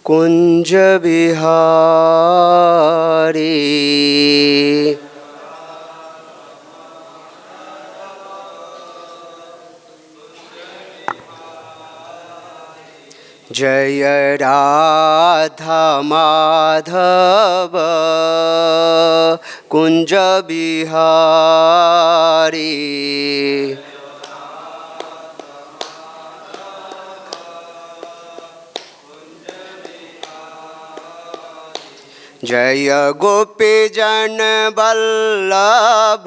कुंज बिहारी। जय राधा माधव कुंज बिहारी। जय गोपी जन वल्लभ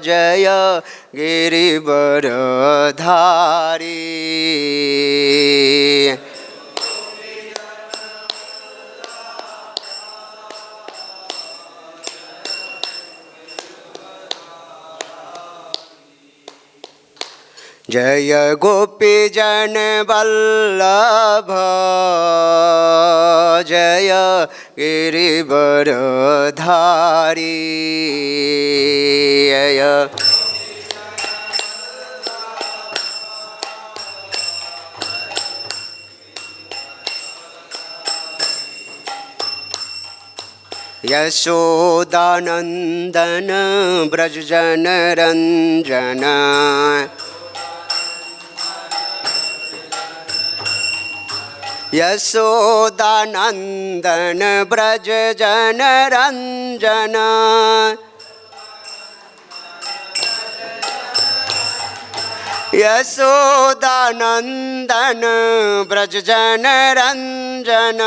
जय गिरिवरधारी। जय गोपी जन वल्लभ जय गिरिवरधारी। यशोदानंदन ब्रज जन रंजन। यशोदानंदन ब्रज जन रंजन। यशोदानंदन ब्रज जन रंजन।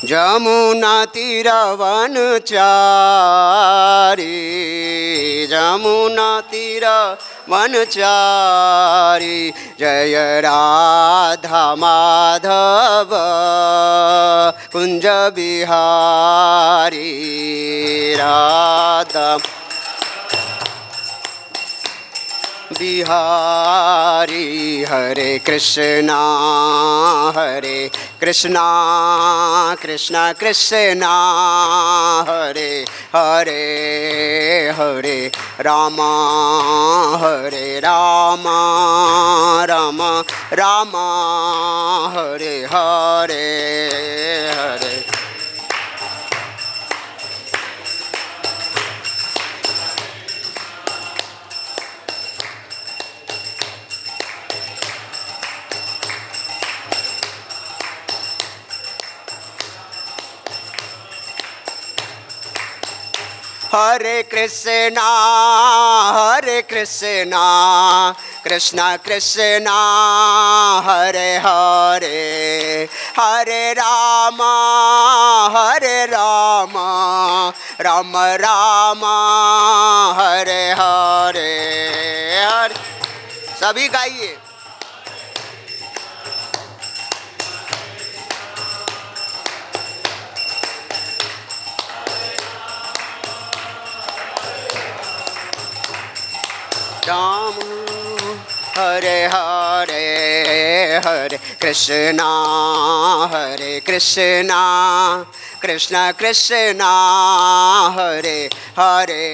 जमुना तीर वनचारी। जमुना तीर वनचारी। जय राधा माधव कुंज बिहारी। राधा बिहारी। हरे कृष्णा कृष्णा कृष्णा हरे हरे हरे रामा राम राम हरे हरे हरे। हरे कृष्णा कृष्णा कृष्णा हरे हरे हरे राम राम राम हरे हरे हरे। सभी गाइए। राम हरे हरे हरे कृष्णा कृष्णा कृष्णा हरे हरे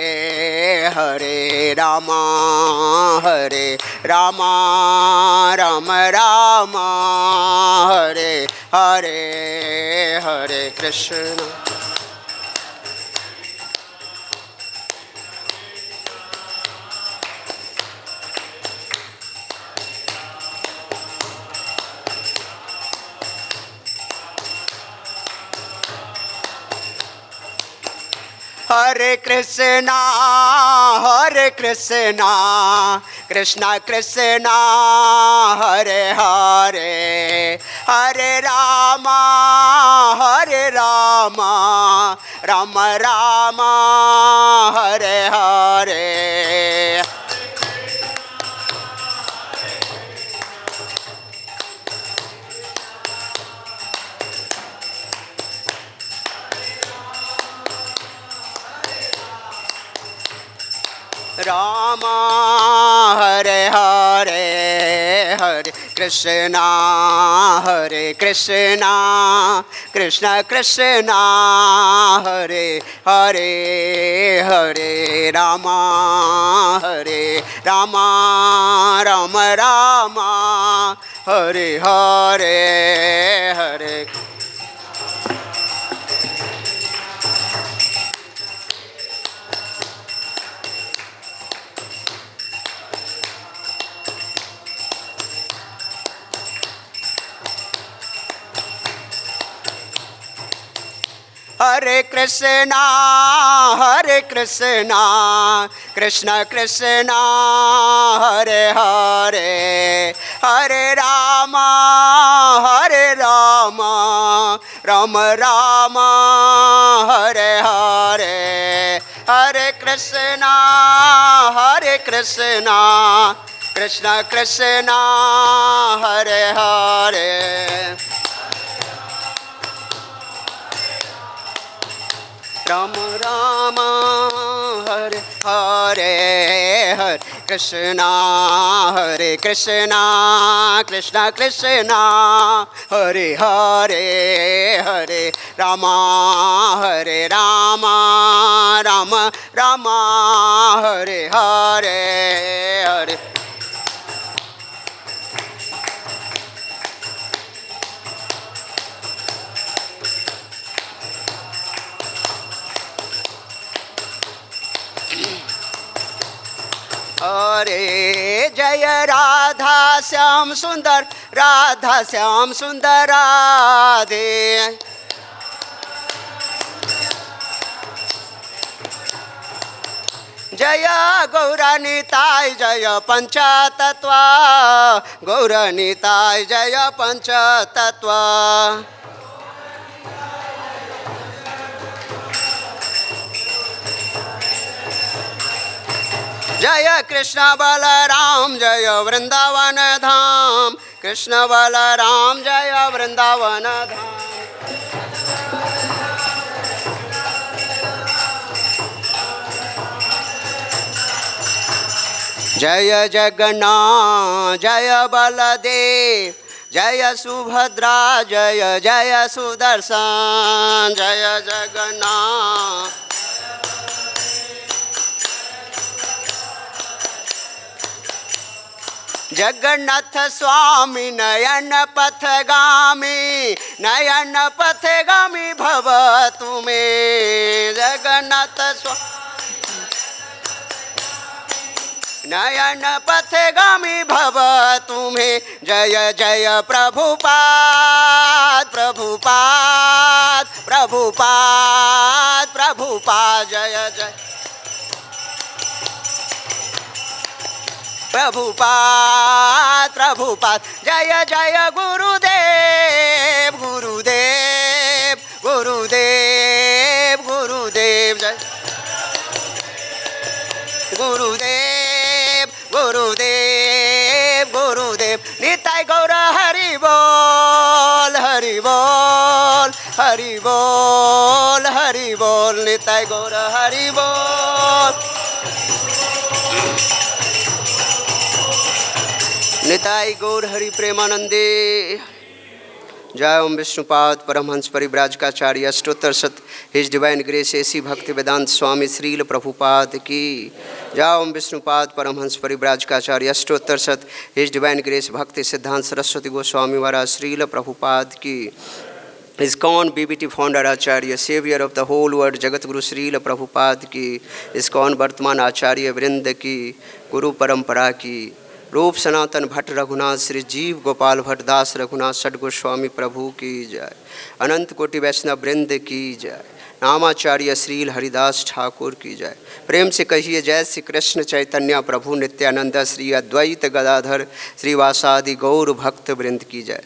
हरे राम राम राम हरे हरे हरे कृष्ण। हरे कृष्णा कृष्णा कृष्णा हरे हरे हरे राम राम राम हरे हरे। राम हरे हरे हरे कृष्णा हरे कृष्णा कृष्ण कृष्ण हरे हरे हरे राम राम राम हरे हरे हरे। हरे कृष्णा कृष्ण कृष्ण हरे हरे हरे राम राम राम हरे हरे हरे कृष्णा कृष्ण कृष्ण हरे हरे राम राम हरे हरे हरे कृष्णा कृष्ण कृष्ण हरे हरे हरे राम राम राम हरे हरे हरे। हरे जय राधा श्याम सुंदर राधे जय गौरनिताय जय पंचतत्व गौरनिताय जय पंचतत्व जय कृष्ण बलराम जय वृंदावन धाम कृष्ण बलराम जय वृंदावन धाम जय जगन्नाथ जय बलदेव जय सुभद्रा जय जय सुदर्शन जय जगन्नाथ जगन्नाथ स्वामी नयन पथगामी भव तुम्हें जगन्नाथ स्वामी नयन पथगामी भव तुम्हें जय जय प्रभुपाद जय जय प्रभुपाद जय जय गुरुदेव जय गुरुदेव निताय गौर हरि बोल निताय गौर हरि बोल निताई गौर हरि प्रेमानंदे। जय ओम विष्णुपाद परमहंस परिव्राजकाचार्य अष्टोत्तर शत हिज डिवाइन ग्रेस एसी भक्ति वेदांत स्वामी श्रील प्रभुपाद की। जय ओम विष्णुपाद परमहंस परिव्राजकाचार्य अष्टोत्तर शत हिज डिवाइन ग्रेस भक्ति सिद्धांत सरस्वती गोस्वामी महाराज श्रील प्रभुपाद की। ISKCON BBT founder Acharya saviour of the whole world Jagat Guru Srila Prabhupada की। ISKCON वर्तमान आचार्य वृंद की गुरु परंपरा की। रूप सनातन भट्ट रघुनाथ श्री जीव गोपाल भट्ट दास रघुनाथ षड गोस्वामी प्रभु की जय। अनंत कोटि वैष्णव वृंद की जय। नामाचार्य श्रील हरिदास ठाकुर की जय। प्रेम से कहिए जय श्री कृष्ण चैतन्य प्रभु नित्यानंद श्री अद्वैत गदाधर श्रीवासादि गौर भक्त वृंद की जय।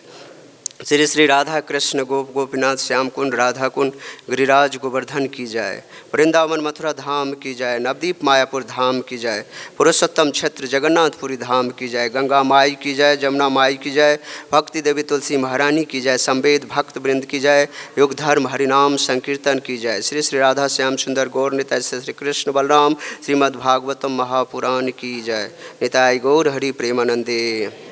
श्री श्री राधा कृष्ण गोप गोपीनाथ श्याम कुंड राधा कुंड गिरिराज गोवर्धन की जाय। वृंदावन मथुरा धाम की जाय। नवदीप मायापुर धाम की जाय। पुरुषोत्तम क्षेत्र जगन्नाथपुरी धाम की जाय। गंगा माई की जाय। जमुना माई की जाय। भक्ति देवी तुलसी महारानी की जाय। संवेद भक्त वृंद की जाय। युग धर्म हरिनाम संकीर्तन की जाय। श्री श्री राधा श्याम सुंदर गौर निताय श्री कृष्ण बलराम श्रीमद्भागवतम महापुराण की जाय। निताय गौर हरि प्रेमानंदे।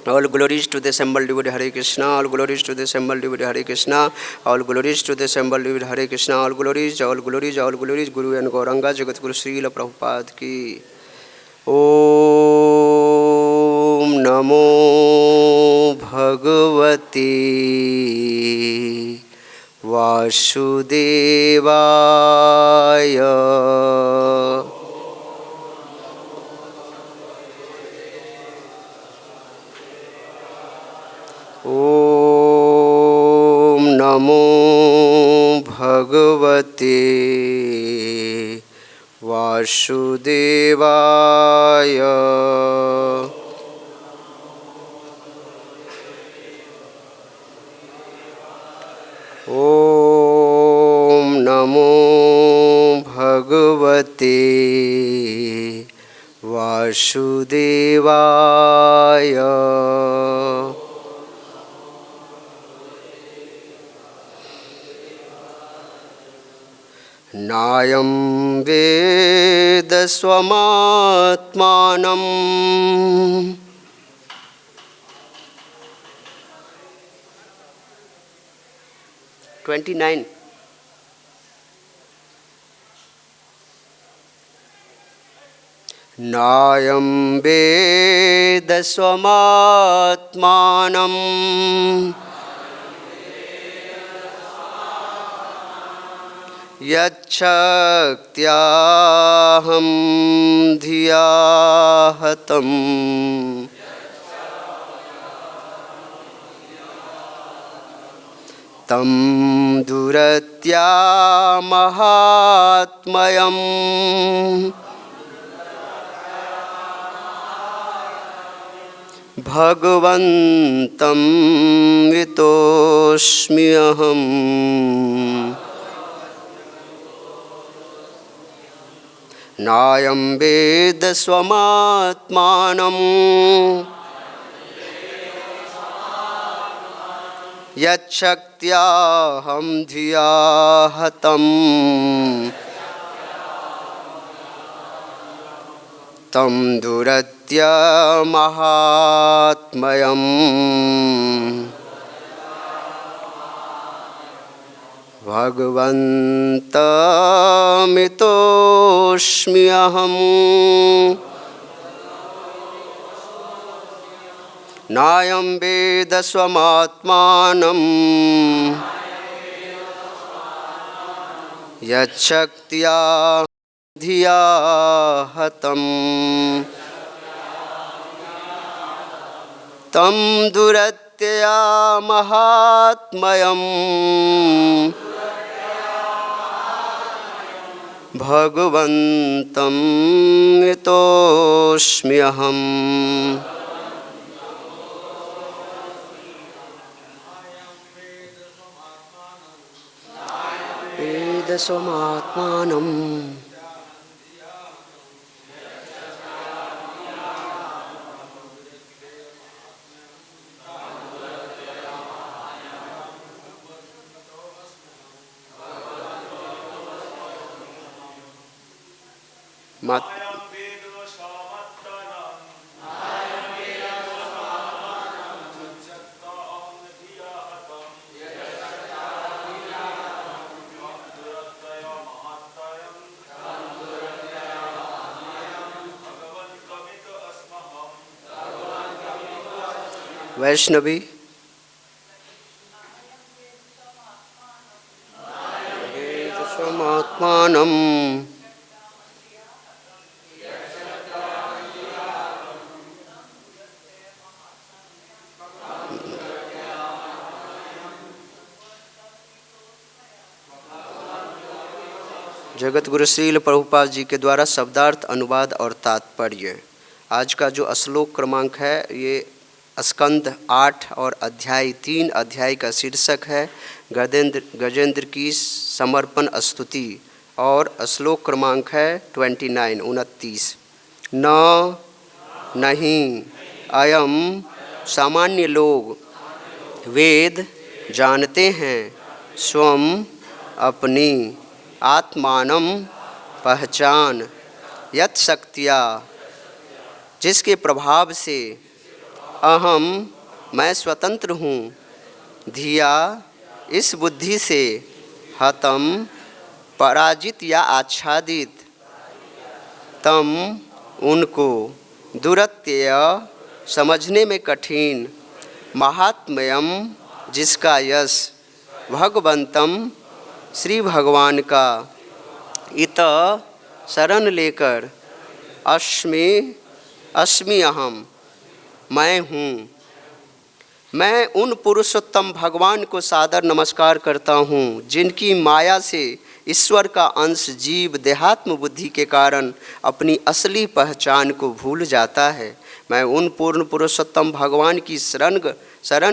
All glories to the assembled devotee Hare Krishna. All glories to the assembled devotee Hare Krishna. All glories to the assembled devotee Hare Krishna. All glories, all glories, all glories. Guru and Gauranga Jagat Guru Srila Prabhupada ki. Om Namo Bhagavate Vasudevaya. Om Namo Bhagavate Vasudevaya. Om Namo Bhagavate Vasudevaya. नायं वेद स्वमात्मानं नायं वेद स्वमात्मानं यच्छक्त्याहं धिया हतम् तं दुरत्या महात्म्यम् भगवन्तं वितोऽस्म्यहम् नायं वेद स्वमात्मानं यच्छक्त्याहं धिया हतम् तं दुरत्य महात्म्यम् भगवन्तमितोऽस्म्यहम् नायं वेद स्वमात्मानं यच्छक्त्या धिया हतम् तं दुरत्या महात्म्यम् भगवन्तं वितोऽस्म्यहम् वेद स्वमात्मानं वैष्णवी स्वमात्मानं जगत गुरु श्रील प्रभुपाद जी के द्वारा शब्दार्थ अनुवाद और तात्पर्य। आज का जो श्लोक क्रमांक है ये स्कंद 8 और अध्याय 3 अध्याय का शीर्षक है गजेंद्र की समर्पण स्तुति और श्लोक क्रमांक है 29 न नहीं अयम सामान्य लोग वेद जानते हैं स्वयं अपनी आत्मानं पहचान यत शक्तिया जिसके प्रभाव से अहम मैं स्वतंत्र हूँ, धिया इस बुद्धि से हतम पराजित या आच्छादित, तम उनको दुरत्यय समझने में कठिन, महात्म्यम जिसका यश भगवंतम श्री भगवान का इत शरण लेकर अस्मि अहम मैं हूँ। मैं उन पुरुषोत्तम भगवान को सादर नमस्कार करता हूँ जिनकी माया से ईश्वर का अंश जीव देहात्म बुद्धि के कारण अपनी असली पहचान को भूल जाता है। मैं उन पूर्ण पुरुषोत्तम भगवान की शरण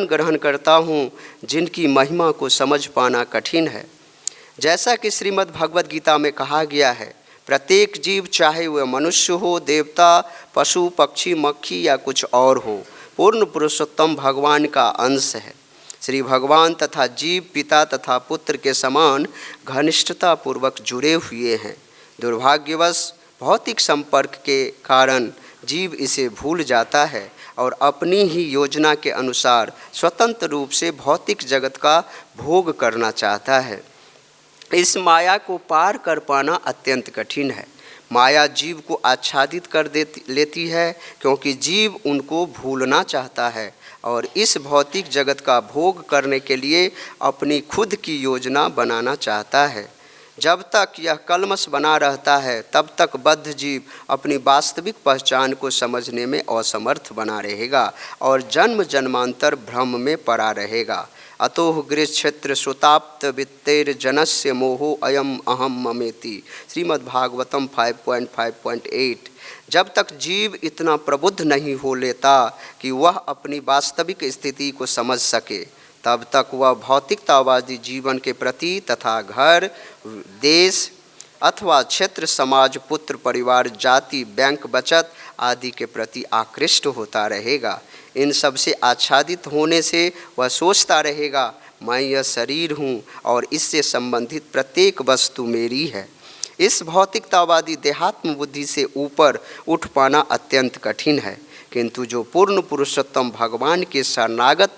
ग्रहण करता हूँ जिनकी महिमा को समझ पाना कठिन है। जैसा कि श्रीमद् भगवद गीता में कहा गया है, प्रत्येक जीव चाहे वह मनुष्य हो, देवता, पशु, पक्षी, मक्खी या कुछ और हो, पूर्ण पुरुषोत्तम भगवान का अंश है। श्री भगवान तथा जीव पिता तथा पुत्र के समान घनिष्ठता पूर्वक जुड़े हुए हैं। दुर्भाग्यवश भौतिक संपर्क के कारण जीव इसे भूल जाता है और अपनी ही योजना के अनुसार स्वतंत्र रूप से भौतिक जगत का भोग करना चाहता है। इस माया को पार कर पाना अत्यंत कठिन है। माया जीव को आच्छादित कर लेती है क्योंकि जीव उनको भूलना चाहता है और इस भौतिक जगत का भोग करने के लिए अपनी खुद की योजना बनाना चाहता है। जब तक यह कलमश बना रहता है तब तक बद्ध जीव अपनी वास्तविक पहचान को समझने में असमर्थ बना रहेगा और जन्म जन्मांतर भ्रम में पड़ा रहेगा। अतोह गृहक्षेत्र सुताप्त वित्तेर्जनस्य मोहो अयम अहम ममेति, श्रीमद्भागवतम 5.5.8। जब तक जीव इतना प्रबुद्ध नहीं हो लेता कि वह अपनी वास्तविक स्थिति को समझ सके, तब तक वह भौतिकतावादी जीवन के प्रति तथा घर, देश अथवा क्षेत्र, समाज, पुत्र, परिवार, जाति, बैंक, बचत आदि के प्रति आकृष्ट होता रहेगा। इन सब से आच्छादित होने से वह सोचता रहेगा, मैं यह शरीर हूँ और इससे संबंधित प्रत्येक वस्तु मेरी है। इस भौतिकतावादी देहात्म बुद्धि से ऊपर उठ पाना अत्यंत कठिन है, किंतु जो पूर्ण पुरुषोत्तम भगवान के शरणागत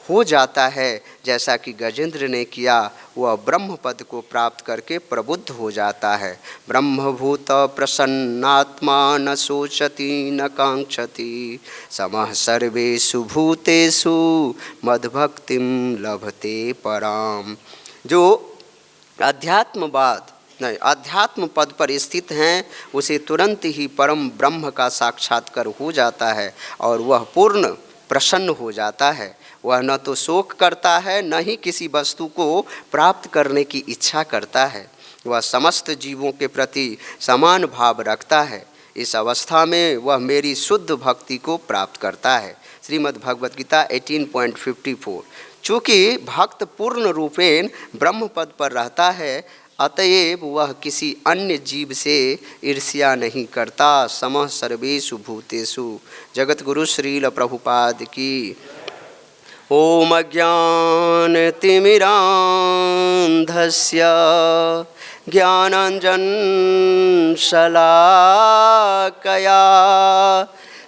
हो जाता है, जैसा कि गजेंद्र ने किया, वह ब्रह्म पद को प्राप्त करके प्रबुद्ध हो जाता है। ब्रह्मभूत प्रसन्नात्मा न सोचति न कांक्षति, समः सर्वेषु भूतेषु मद्भक्तिं लभते पराम। जो अध्यात्म पद पर स्थित हैं, उसे तुरंत ही परम ब्रह्म का साक्षात्कार हो जाता है और वह पूर्ण प्रसन्न हो जाता है। वह न तो शोक करता है, न ही किसी वस्तु को प्राप्त करने की इच्छा करता है। वह समस्त जीवों के प्रति समान भाव रखता है। इस अवस्था में वह मेरी शुद्ध भक्ति को प्राप्त करता है। श्रीमद् भगवद गीता 18.54। चूँकि भक्त पूर्ण रूपेण ब्रह्म पद पर रहता है, अतएव वह किसी अन्य जीव से ईर्ष्या नहीं करता। समः सर्वेषु भूतेषु। जगत गुरु श्रील प्रभुपाद की। ओम अज्ञानतिमिरान्धस्य ज्ञानाञ्जनशलाकया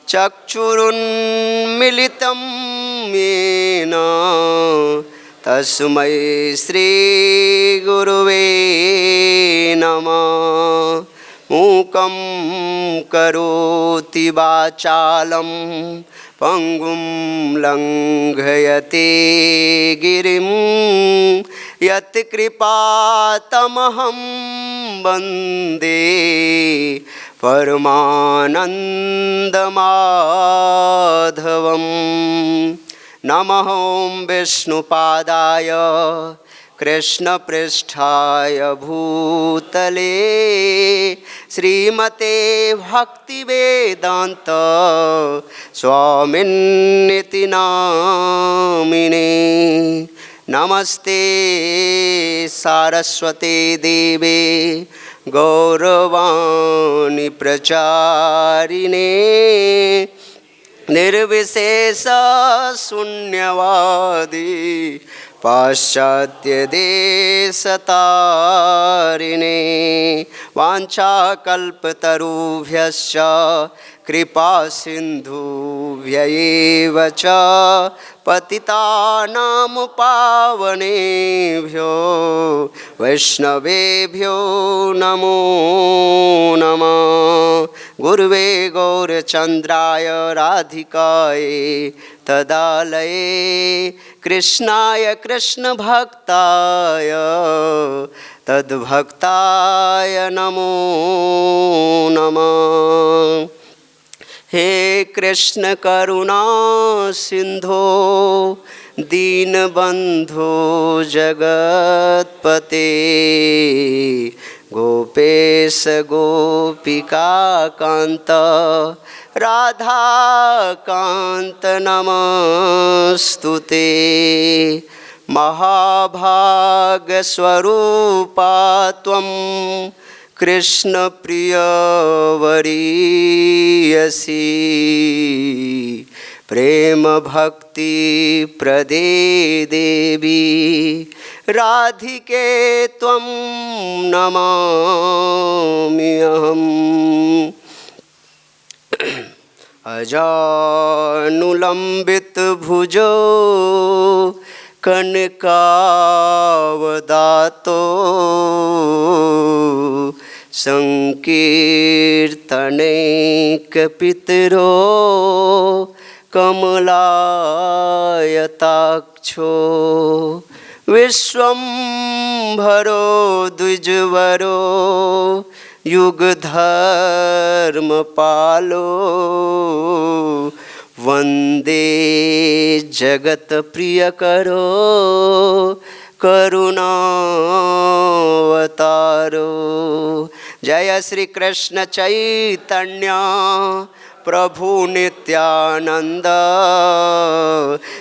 चक्षुरुन्मीलितं येन तस्मै श्रीगुरुवे नमः। मूकं करोति वाचालं पंगुं लंघयते गिरिं यत्कृपातमहं वन्दे परमानन्दमाधवं। नमः विष्णुपादाय कृष्णपृष्ठाय भूतले श्रीमते भक्तिवेदांत स्वामिन्निति नामिने। नमस्ते सारस्वते देवे गौरवाणी प्रचारिणे निर्विशेष शून्यवादी पाश्चात्य देशतारिणे। वाञ्छाकल्पतरुभ्यश्च कृपा सिन्धुभ्यैव च पतितानां पावनेभ्यो वैष्णवेभ्यो नमो नमः। गुरुवे गौरचन्द्राय राधिकाय तदालये कृष्णाय कृष्णभक्ताय तद्भक्ताय नमो नमः। हे कृष्ण करुणा सिंधो दीनबंधो जगत्पते गोपेश गोपिका कांत राधा कांत नमस्तुते। महाभागस्वरूपा त्वं कृष्ण प्रियवरीयसी प्रेम भक्ति प्रदे देवी राधिके त्वं नमाम्यहम्। अजानुलंबित भुजो कनकावदातो संकीर्तनैकपितरो कमलायताक्षो विश्वम्भरो द्विजवरो युगधर्मपालो वंदे जगत प्रियकरो करुणावतारो। जय श्री कृष्ण चैतन्य प्रभु नित्यानंद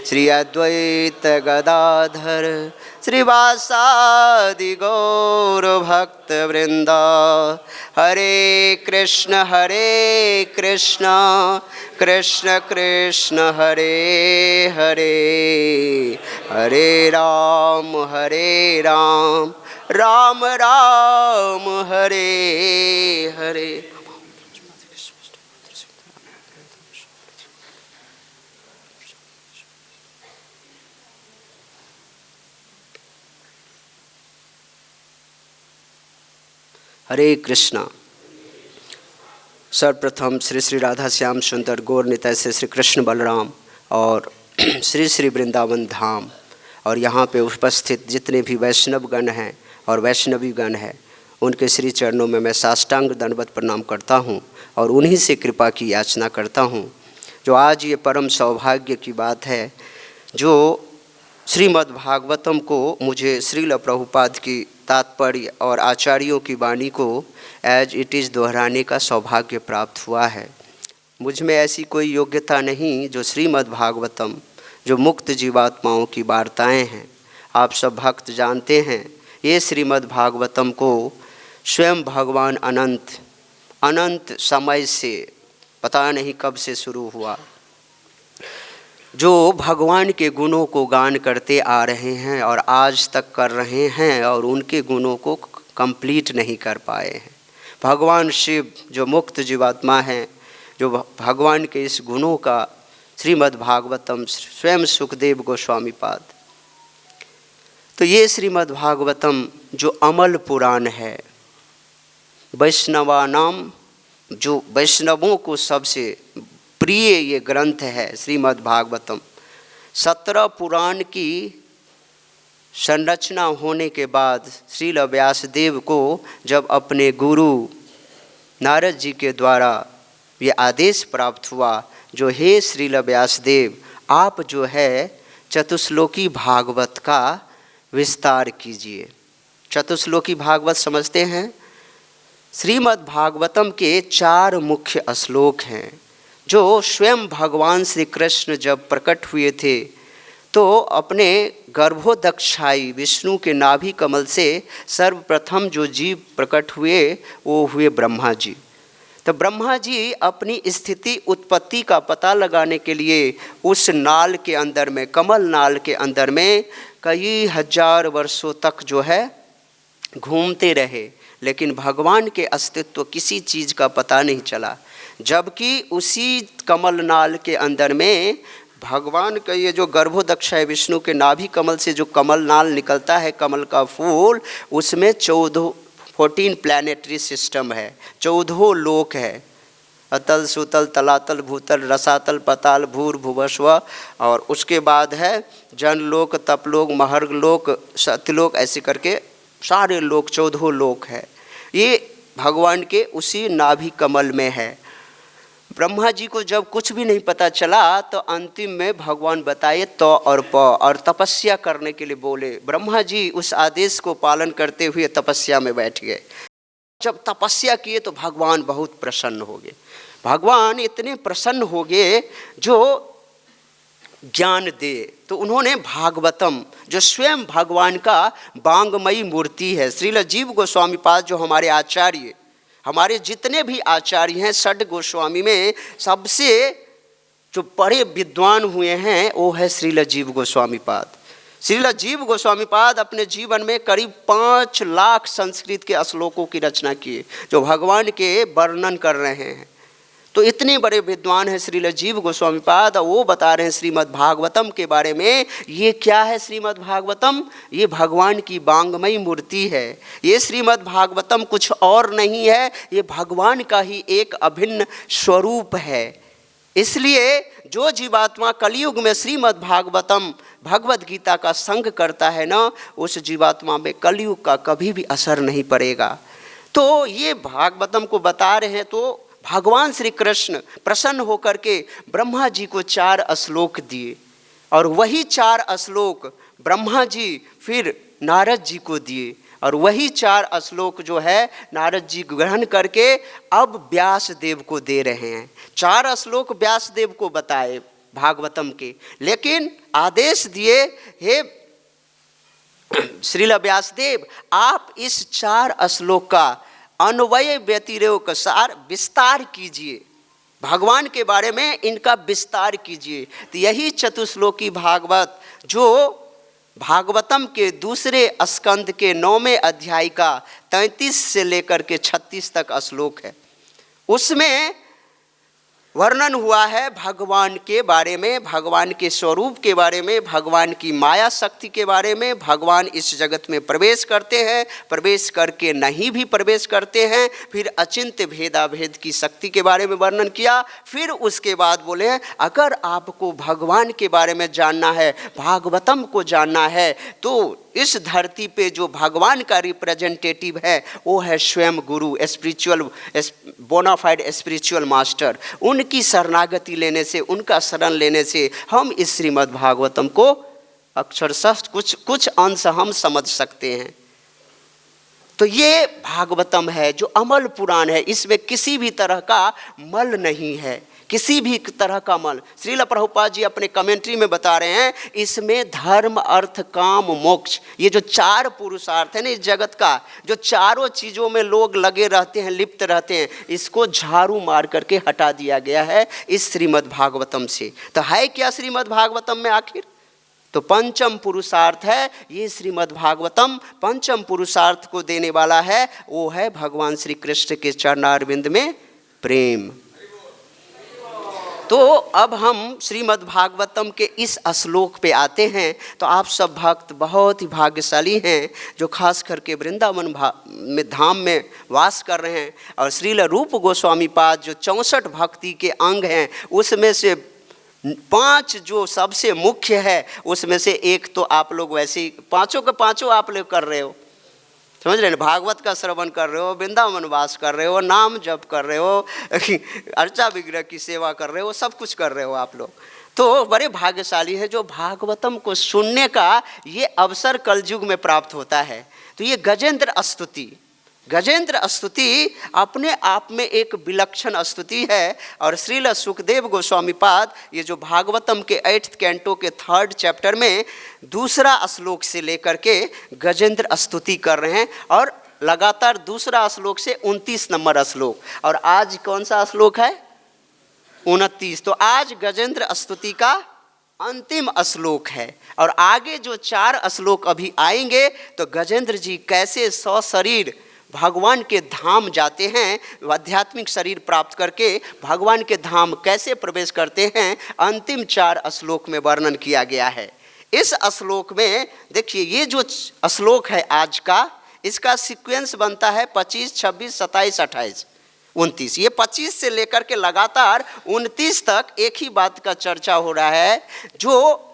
श्री अद्वैत गदाधर श्रीवासादि गौर भक्त वृंद। हरे कृष्ण कृष्ण कृष्ण हरे हरे हरे राम राम राम हरे हरे। हरे कृष्णा। सर्वप्रथम श्री श्री राधा श्याम सुंदर गौर निताय से श्री कृष्ण बलराम और श्री श्री वृंदावन धाम और यहाँ पे उपस्थित जितने भी वैष्णवगण हैं और वैष्णवीगण हैं उनके श्री चरणों में मैं साष्टांग दंडवत प्रणाम करता हूँ और उन्हीं से कृपा की याचना करता हूँ। जो आज ये परम सौभाग्य की बात है जो श्रीमद् भागवतम को मुझे श्रील प्रभुपाद की तात्पर्य और आचार्यों की वाणी को एज इट इज़ दोहराने का सौभाग्य प्राप्त हुआ है। मुझ में ऐसी कोई योग्यता नहीं जो श्रीमद् भागवतम जो मुक्त जीवात्माओं की वार्ताएं हैं। आप सब भक्त जानते हैं ये श्रीमद् भागवतम को स्वयं भगवान अनंत समय से पता नहीं कब से शुरू हुआ जो भगवान के गुणों को गान करते आ रहे हैं और आज तक कर रहे हैं और उनके गुणों को कंप्लीट नहीं कर पाए हैं। भगवान शिव जो मुक्त जीवात्मा हैं जो भगवान के इस गुणों का श्रीमद् भागवतम स्वयं सुखदेव गोस्वामी पाद। तो ये श्रीमद् भागवतम जो अमल पुराण है वैष्णवानाम जो वैष्णवों को सबसे प्रिय ये ग्रंथ है श्रीमद् भागवतम। 17 पुराण की संरचना होने के बाद श्रील व्यासदेव को जब अपने गुरु नारद जी के द्वारा ये आदेश प्राप्त हुआ जो हे श्रील व्यासदेव आप जो है चतुश्लोकी भागवत का विस्तार कीजिए। चतुश्लोकी भागवत समझते हैं श्रीमद् भागवतम के 4 मुख्य श्लोक हैं जो स्वयं भगवान श्री कृष्ण जब प्रकट हुए थे तो अपने गर्भोदक्षाई विष्णु के नाभि कमल से सर्वप्रथम जो जीव प्रकट हुए वो हुए ब्रह्मा जी। तो ब्रह्मा जी अपनी स्थिति उत्पत्ति का पता लगाने के लिए उस नाल के अंदर में कमल नाल के अंदर में कई हजार वर्षों तक जो है घूमते रहे लेकिन भगवान के अस्तित्व किसी चीज़ का पता नहीं चला। जबकि उसी कमलनाल के अंदर में भगवान का ये जो गर्भोदक्ष है, विष्णु के नाभि कमल से जो कमलनाल निकलता है, कमल का फूल, उसमें 14 प्लैनेटरी सिस्टम है, 14 लोक है, अतल सुतल तलातल भूतल रसातल पताल भूर भुवस्व, और उसके बाद है जनलोक तपलोक महर्गलोक सत्यलोक, ऐसे करके सारे लोक 14 लोक है। ये भगवान के उसी नाभि कमल में है। ब्रह्मा जी को जब कुछ भी नहीं पता चला तो अंतिम में भगवान बताए तो और प, और तपस्या करने के लिए बोले। ब्रह्मा जी उस आदेश को पालन करते हुए तपस्या में बैठ गए। जब तपस्या किए तो भगवान बहुत प्रसन्न हो गए। भगवान इतने प्रसन्न हो गए जो ज्ञान दे, तो उन्होंने भागवतम, जो स्वयं भगवान का बांगमयी मूर्ति है, श्रील जीव गोस्वामी पाद जो हमारे आचार्य, हमारे जितने भी आचार्य हैं षड गोस्वामी में सबसे जो बड़े विद्वान हुए हैं वो है श्रील जीव गोस्वामी पाद। श्रील जीव गोस्वामी पाद अपने जीवन में करीब 5 लाख संस्कृत के श्लोकों की रचना किए जो भगवान के वर्णन कर रहे हैं। तो इतने बड़े विद्वान हैं श्रील जीव गोस्वामी पाद, वो बता रहे हैं श्रीमद् भागवतम के बारे में। ये क्या है श्रीमद् भागवतम? ये भगवान की बांगमयी मूर्ति है। ये श्रीमद् भागवतम कुछ और नहीं है, ये भगवान का ही एक अभिन्न स्वरूप है। इसलिए जो जीवात्मा कलयुग में श्रीमद् भागवतम भगवद गीता का संग करता है ना, उस जीवात्मा में कलयुग का कभी भी असर नहीं पड़ेगा। तो ये भागवतम को बता रहे हैं। तो भगवान श्री कृष्ण प्रसन्न होकर के ब्रह्मा जी को 4 श्लोक दिए, और वही 4 श्लोक ब्रह्मा जी फिर नारद जी को दिए, और वही 4 श्लोक जो है नारद जी ग्रहण करके अब व्यास देव को दे रहे हैं। 4 श्लोक व्यास देव को बताए भागवतम के, लेकिन आदेश दिए, हे श्रील व्यास देव, आप इस 4 श्लोक का अन्वय व्यतिरेक सार विस्तार कीजिए, भगवान के बारे में इनका विस्तार कीजिए। तो यही चतुश्लोकी भागवत जो भागवतम के दूसरे स्कंद के 9वें अध्याय का 33 से लेकर के 36 तक श्लोक है, उसमें वर्णन हुआ है भगवान के बारे में, भगवान के स्वरूप के बारे में, भगवान की माया शक्ति के बारे में। भगवान इस जगत में प्रवेश करते हैं, प्रवेश करके नहीं भी प्रवेश करते हैं, फिर अचिंत्य भेदाभेद की शक्ति के बारे में वर्णन किया। फिर उसके बाद बोले अगर आपको भगवान के बारे में जानना है, भागवतम को जानना है, तो इस धरती पे जो भगवान का रिप्रेजेंटेटिव है वो है स्वयं गुरु, स्पिरिचुअल बोनाफाइड स्पिरिचुअल मास्टर। उनकी शरणागति लेने से, उनका शरण लेने से हम इस श्रीमद् भागवतम को अक्षरशः कुछ अंश हम समझ सकते हैं। तो ये भागवतम है जो अमल पुराण है, इसमें किसी भी तरह का मल नहीं है, किसी भी तरह का मल। श्रील प्रभुपाद जी अपने कमेंट्री में बता रहे हैं इसमें धर्म अर्थ काम मोक्ष, ये जो 4 पुरुषार्थ है ना इस जगत का, जो चारों चीज़ों में लोग लगे रहते हैं, लिप्त रहते हैं, इसको झाड़ू मार करके हटा दिया गया है इस श्रीमद् भागवतम से। तो है क्या श्रीमद् भागवतम में आखिर? तो पंचम पुरुषार्थ है ये श्रीमद् भागवतम। पंचम पुरुषार्थ को देने वाला है वो है भगवान श्री कृष्ण के चरणारविंद में प्रेम। तो अब हम श्रीमद् भागवतम के इस श्लोक पे आते हैं। तो आप सब भक्त बहुत ही भाग्यशाली हैं जो खास करके वृंदावन में धाम में वास कर रहे हैं। और श्रील रूप गोस्वामी पाद जो 64 भक्ति के अंग हैं उसमें से 5 जो सबसे मुख्य है, उसमें से एक तो आप लोग वैसे ही 5 के 5 आप लोग कर रहे हो, समझ रहे हैं, भागवत का श्रवण कर रहे हो, वृंदावन वास कर रहे हो, नाम जप कर रहे हो, अर्चा विग्रह की सेवा कर रहे हो, सब कुछ कर रहे हो आप लोग। तो बड़े भाग्यशाली है जो भागवतम को सुनने का ये अवसर कलयुग में प्राप्त होता है। तो ये गजेंद्र स्तुति, गजेंद्र स्तुति अपने आप में एक विलक्षण स्तुति है। और श्रील सुखदेव गोस्वामी पाद ये जो भागवतम के 8th कैंटो के 3rd चैप्टर में 2रा श्लोक से लेकर के गजेंद्र स्तुति कर रहे हैं, और लगातार 2रा श्लोक से 29 नंबर श्लोक, और आज कौन सा श्लोक है? 29। तो आज गजेंद्र स्तुति का अंतिम श्लोक है। और आगे जो 4 श्लोक अभी आएंगे तो गजेंद्र जी कैसे सशरीर भगवान के धाम जाते हैं, आध्यात्मिक शरीर प्राप्त करके भगवान के धाम कैसे प्रवेश करते हैं, अंतिम 4 श्लोक में वर्णन किया गया है। इस श्लोक में देखिए, ये जो श्लोक है आज का, इसका सीक्वेंस बनता है 25, 26, 27, 28, 29। ये 25 से लेकर के लगातार 29 तक एक ही बात का चर्चा हो रहा है, जो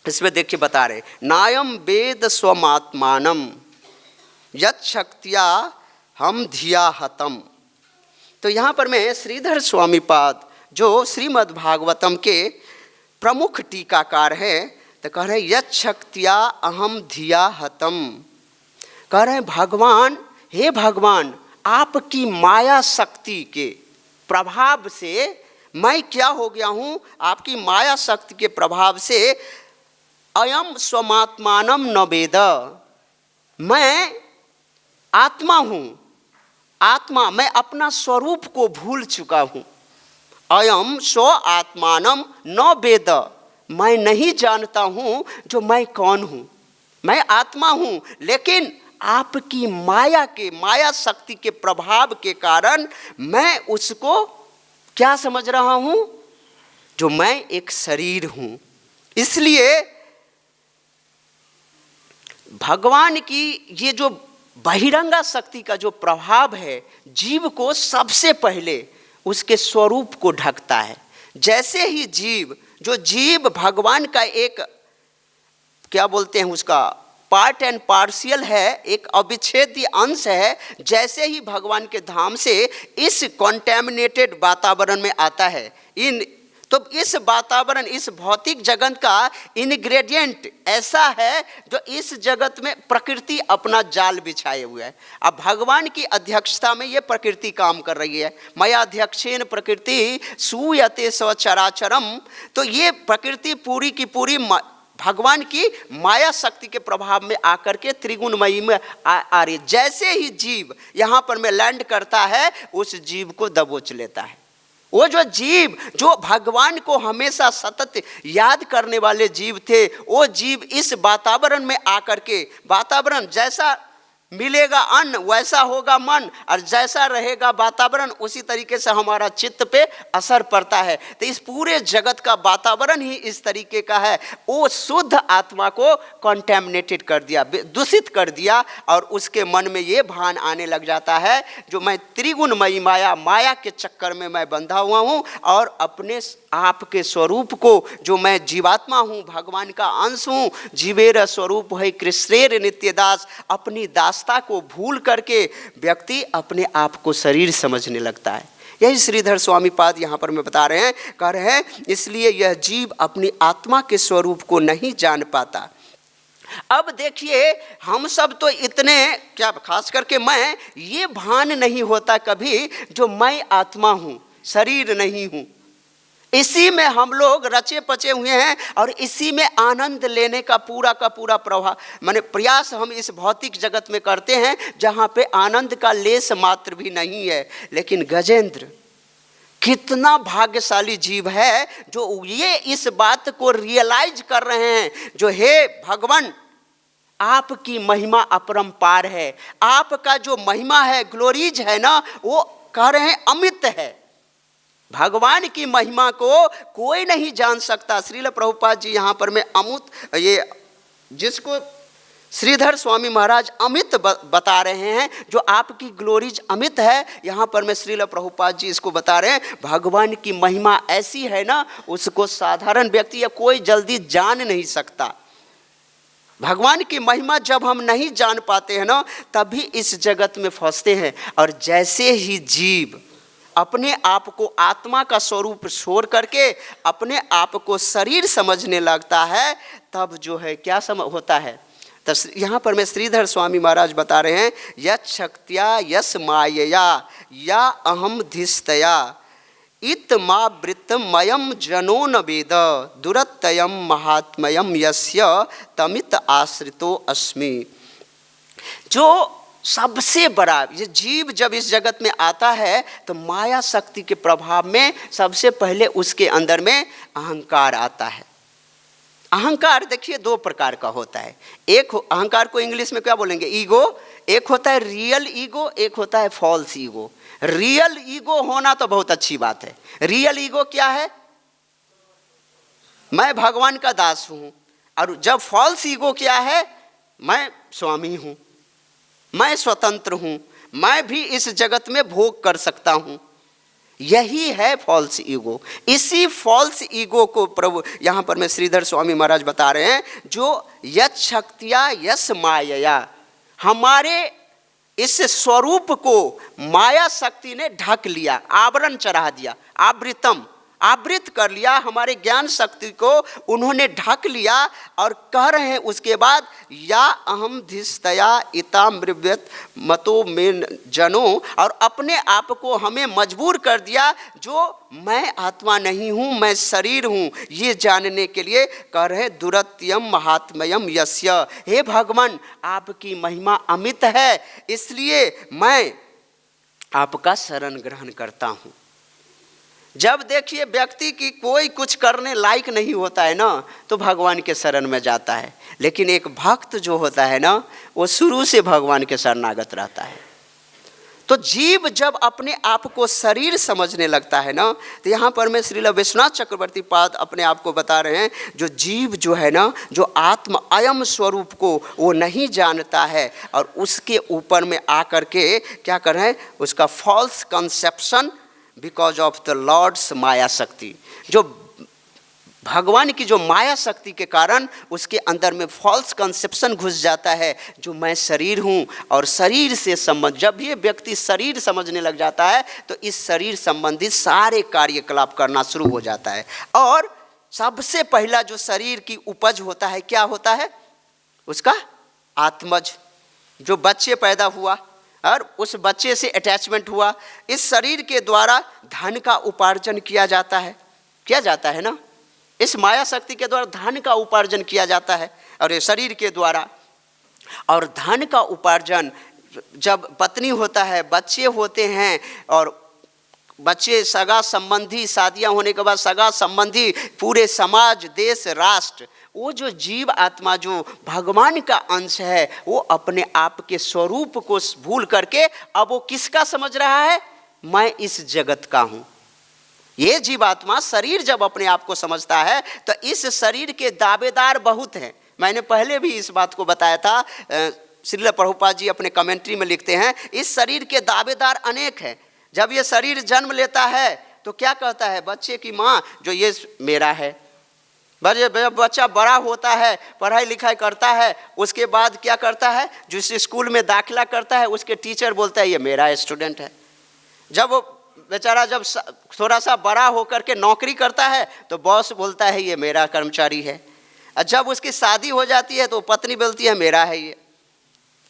इसमें देखिए बता रहे, नायम वेद स्वमात्मानम यत् शक्तिया हम धिया हतम। तो यहाँ पर मैं श्रीधर स्वामी पाद जो श्रीमद् भागवतम के प्रमुख टीकाकार हैं, तो कह रहे हैं यत् शक्तिया अहम धिया हतम। कह रहे हैं भगवान, हे भगवान, आपकी माया शक्ति के प्रभाव से मैं क्या हो गया हूँ, आपकी माया शक्ति के प्रभाव से अयम स्वमात्मानम न वेद, मैं आत्मा हूँ, आत्मा, मैं अपना स्वरूप को भूल चुका हूँ। अयम स्व आत्मानम न वेद, मैं नहीं जानता हूँ जो मैं कौन हूँ। मैं आत्मा हूँ, लेकिन आपकी माया के, माया शक्ति के प्रभाव के कारण मैं उसको क्या समझ रहा हूँ, जो मैं एक शरीर हूँ। इसलिए भगवान की ये जो बहिरंगा शक्ति का जो प्रभाव है, जीव को सबसे पहले उसके स्वरूप को ढकता है। जैसे ही जीव, जो जीव भगवान का एक क्या बोलते हैं, उसका पार्ट एंड पार्शियल है, एक अविच्छेद्य अंश है, जैसे ही भगवान के धाम से इस कॉन्टैमिनेटेड वातावरण में आता है, तो इस वातावरण, इस भौतिक जगत का इंग्रेडिएंट ऐसा है जो इस जगत में प्रकृति अपना जाल बिछाए हुए है। अब भगवान की अध्यक्षता में ये प्रकृति काम कर रही है। मया अध्यक्षेन प्रकृति सूयते स्वचराचरम। तो ये प्रकृति पूरी की पूरी भगवान की माया शक्ति के प्रभाव में आकर के त्रिगुणमयी में आ रही। जैसे ही जीव यहाँ पर में लैंड करता है, उस जीव को दबोच लेता है। वो जो जीव, जो भगवान को हमेशा सतत याद करने वाले जीव थे, वो जीव इस वातावरण में आकर के, वातावरण जैसा मिलेगा अन्न वैसा होगा मन, और जैसा रहेगा वातावरण उसी तरीके से हमारा चित्त पे असर पड़ता है। तो इस पूरे जगत का वातावरण ही इस तरीके का है। वो शुद्ध आत्मा को कॉन्टैमिनेटेड कर दिया, दूषित कर दिया, और उसके मन में ये भान आने लग जाता है जो मैं त्रिगुणमयी माया के चक्कर में मैं बंधा हुआ हूँ, और अपने आप के स्वरूप को, जो मैं जीवात्मा हूँ, भगवान का अंश हूँ, जीवेर स्वरूप है कृष्णेर नित्यदास, अपनी दासता को भूल करके व्यक्ति अपने आप को शरीर समझने लगता है। यही श्रीधर स्वामी पाद यहाँ पर मैं बता रहे हैं, कह रहे हैं इसलिए यह जीव अपनी आत्मा के स्वरूप को नहीं जान पाता। अब देखिए, हम सब तो इतने, क्या खास करके मैं, ये भान नहीं होता कभी जो मैं आत्मा हूँ, शरीर नहीं हूँ। इसी में हम लोग रचे पचे हुए हैं, और इसी में आनंद लेने का पूरा प्रभाव, माने प्रयास हम इस भौतिक जगत में करते हैं, जहाँ पे आनंद का लेस मात्र भी नहीं है। लेकिन गजेंद्र कितना भाग्यशाली जीव है जो ये इस बात को रियलाइज कर रहे हैं, जो हे भगवान, आपकी महिमा अपरंपार है, आपका जो महिमा है, ग्लोरीज है ना, वो कह रहे हैं अमित है। भगवान की महिमा को कोई नहीं जान सकता। श्रील प्रभुपाद जी यहाँ पर में अमूत, ये जिसको श्रीधर स्वामी महाराज अमित बता रहे हैं, जो आपकी ग्लोरीज अमित है, यहाँ पर में श्रील प्रभुपाद जी इसको बता रहे हैं, भगवान की महिमा ऐसी है ना, उसको साधारण व्यक्ति या कोई जल्दी जान नहीं सकता। भगवान की महिमा जब हम नहीं जान पाते हैं ना, तभी इस जगत में फंसते हैं। और जैसे ही जीव अपने आप को आत्मा का स्वरूप छोड़ करके अपने आप को शरीर समझने लगता है, तब जो है क्या होता है। तो यहाँ पर मैं श्रीधर स्वामी महाराज बता रहे हैं, यत् शक्त्या यस मायया या अहम धिस्तया इत मा वृत्तमयम जनो न वेद दुरत्ययम महात्मयम यस्य तमित आश्रितो अस्मि। जो सबसे बड़ा ये जीव जब इस जगत में आता है, तो माया शक्ति के प्रभाव में सबसे पहले उसके अंदर में अहंकार आता है। अहंकार देखिए दो प्रकार का होता है। एक अहंकार को इंग्लिश में क्या बोलेंगे? ईगो। एक होता है रियल ईगो, एक होता है फॉल्स ईगो। रियल ईगो होना तो बहुत अच्छी बात है। रियल ईगो क्या है? मैं भगवान का दास हूं। और जब फॉल्स ईगो क्या है? मैं स्वामी हूं, मैं स्वतंत्र हूं, मैं भी इस जगत में भोग कर सकता हूं। यही है फॉल्स ईगो। इसी फॉल्स ईगो को प्रभु यहाँ पर में श्रीधर स्वामी महाराज बता रहे हैं, जो यत् शक्तिया यस मायया, हमारे इस स्वरूप को माया शक्ति ने ढक लिया, आवरण चढ़ा दिया, आवृत कर लिया, हमारे ज्ञान शक्ति को उन्होंने ढक लिया। और कह रहे हैं उसके बाद, या अहम धिस्तया इतामृव्यत मतो में जनो, और अपने आप को हमें मजबूर कर दिया जो मैं आत्मा नहीं हूँ, मैं शरीर हूँ, ये जानने के लिए कह रहे दुरत्यम महात्मयम यस्य। हे भगवान, आपकी महिमा अमित है, इसलिए मैं आपका शरण ग्रहण करता हूँ। जब देखिए व्यक्ति की कोई कुछ करने लायक नहीं होता है ना, तो भगवान के शरण में जाता है। लेकिन एक भक्त जो होता है ना, वो शुरू से भगवान के शरणागत रहता है। तो जीव जब अपने आप को शरीर समझने लगता है ना, तो यहाँ पर मैं श्रील विश्वनाथ चक्रवर्ती पाद अपने आप को बता रहे हैं, जो जीव जो है ना, जो आत्म अयम स्वरूप को वो नहीं जानता है, और उसके ऊपर में आकर के क्या कर रहे हैं, उसका false conception because of the lord's maya shakti, जो भगवान की जो माया शक्ति के कारण उसके अंदर में फॉल्स कंसेप्शन घुस जाता है, जो मैं शरीर हूँ। और शरीर से संबंध, जब ये व्यक्ति शरीर समझने लग जाता है, तो इस शरीर संबंधित सारे कार्यकलाप करना शुरू हो जाता है। और सबसे पहला जो शरीर की उपज होता है, क्या होता है? उसका आत्मज, जो बच्चे पैदा हुआ और उस बच्चे से अटैचमेंट हुआ। इस शरीर के द्वारा धन का उपार्जन किया जाता है ना, इस माया शक्ति के द्वारा धन का उपार्जन किया जाता है, और ये शरीर के द्वारा। और धन का उपार्जन, जब पत्नी होता है, बच्चे होते हैं, और बच्चे सगा संबंधी, शादियां होने के बाद सगा संबंधी, पूरे समाज, देश, राष्ट्र, वो जो जीव आत्मा जो भगवान का अंश है, वो अपने आप के स्वरूप को भूल करके अब वो किसका समझ रहा है? मैं इस जगत का हूँ। ये जीवात्मा शरीर जब अपने आप को समझता है, तो इस शरीर के दावेदार बहुत हैं। मैंने पहले भी इस बात को बताया था। श्रील प्रभुपाद जी अपने कमेंट्री में लिखते हैं, इस शरीर के दावेदार अनेक हैं। जब ये शरीर जन्म लेता है तो क्या कहता है बच्चे की माँ, जो ये मेरा है। जब बच्चा बड़ा होता है, पढ़ाई लिखाई करता है, उसके बाद क्या करता है, जिस स्कूल में दाखिला करता है, उसके टीचर बोलता है ये मेरा स्टूडेंट है। जब वो बेचारा जब थोड़ा सा बड़ा होकर के नौकरी करता है, तो बॉस बोलता है ये मेरा कर्मचारी है। और जब उसकी शादी हो जाती है तो पत्नी बोलती है मेरा है ये,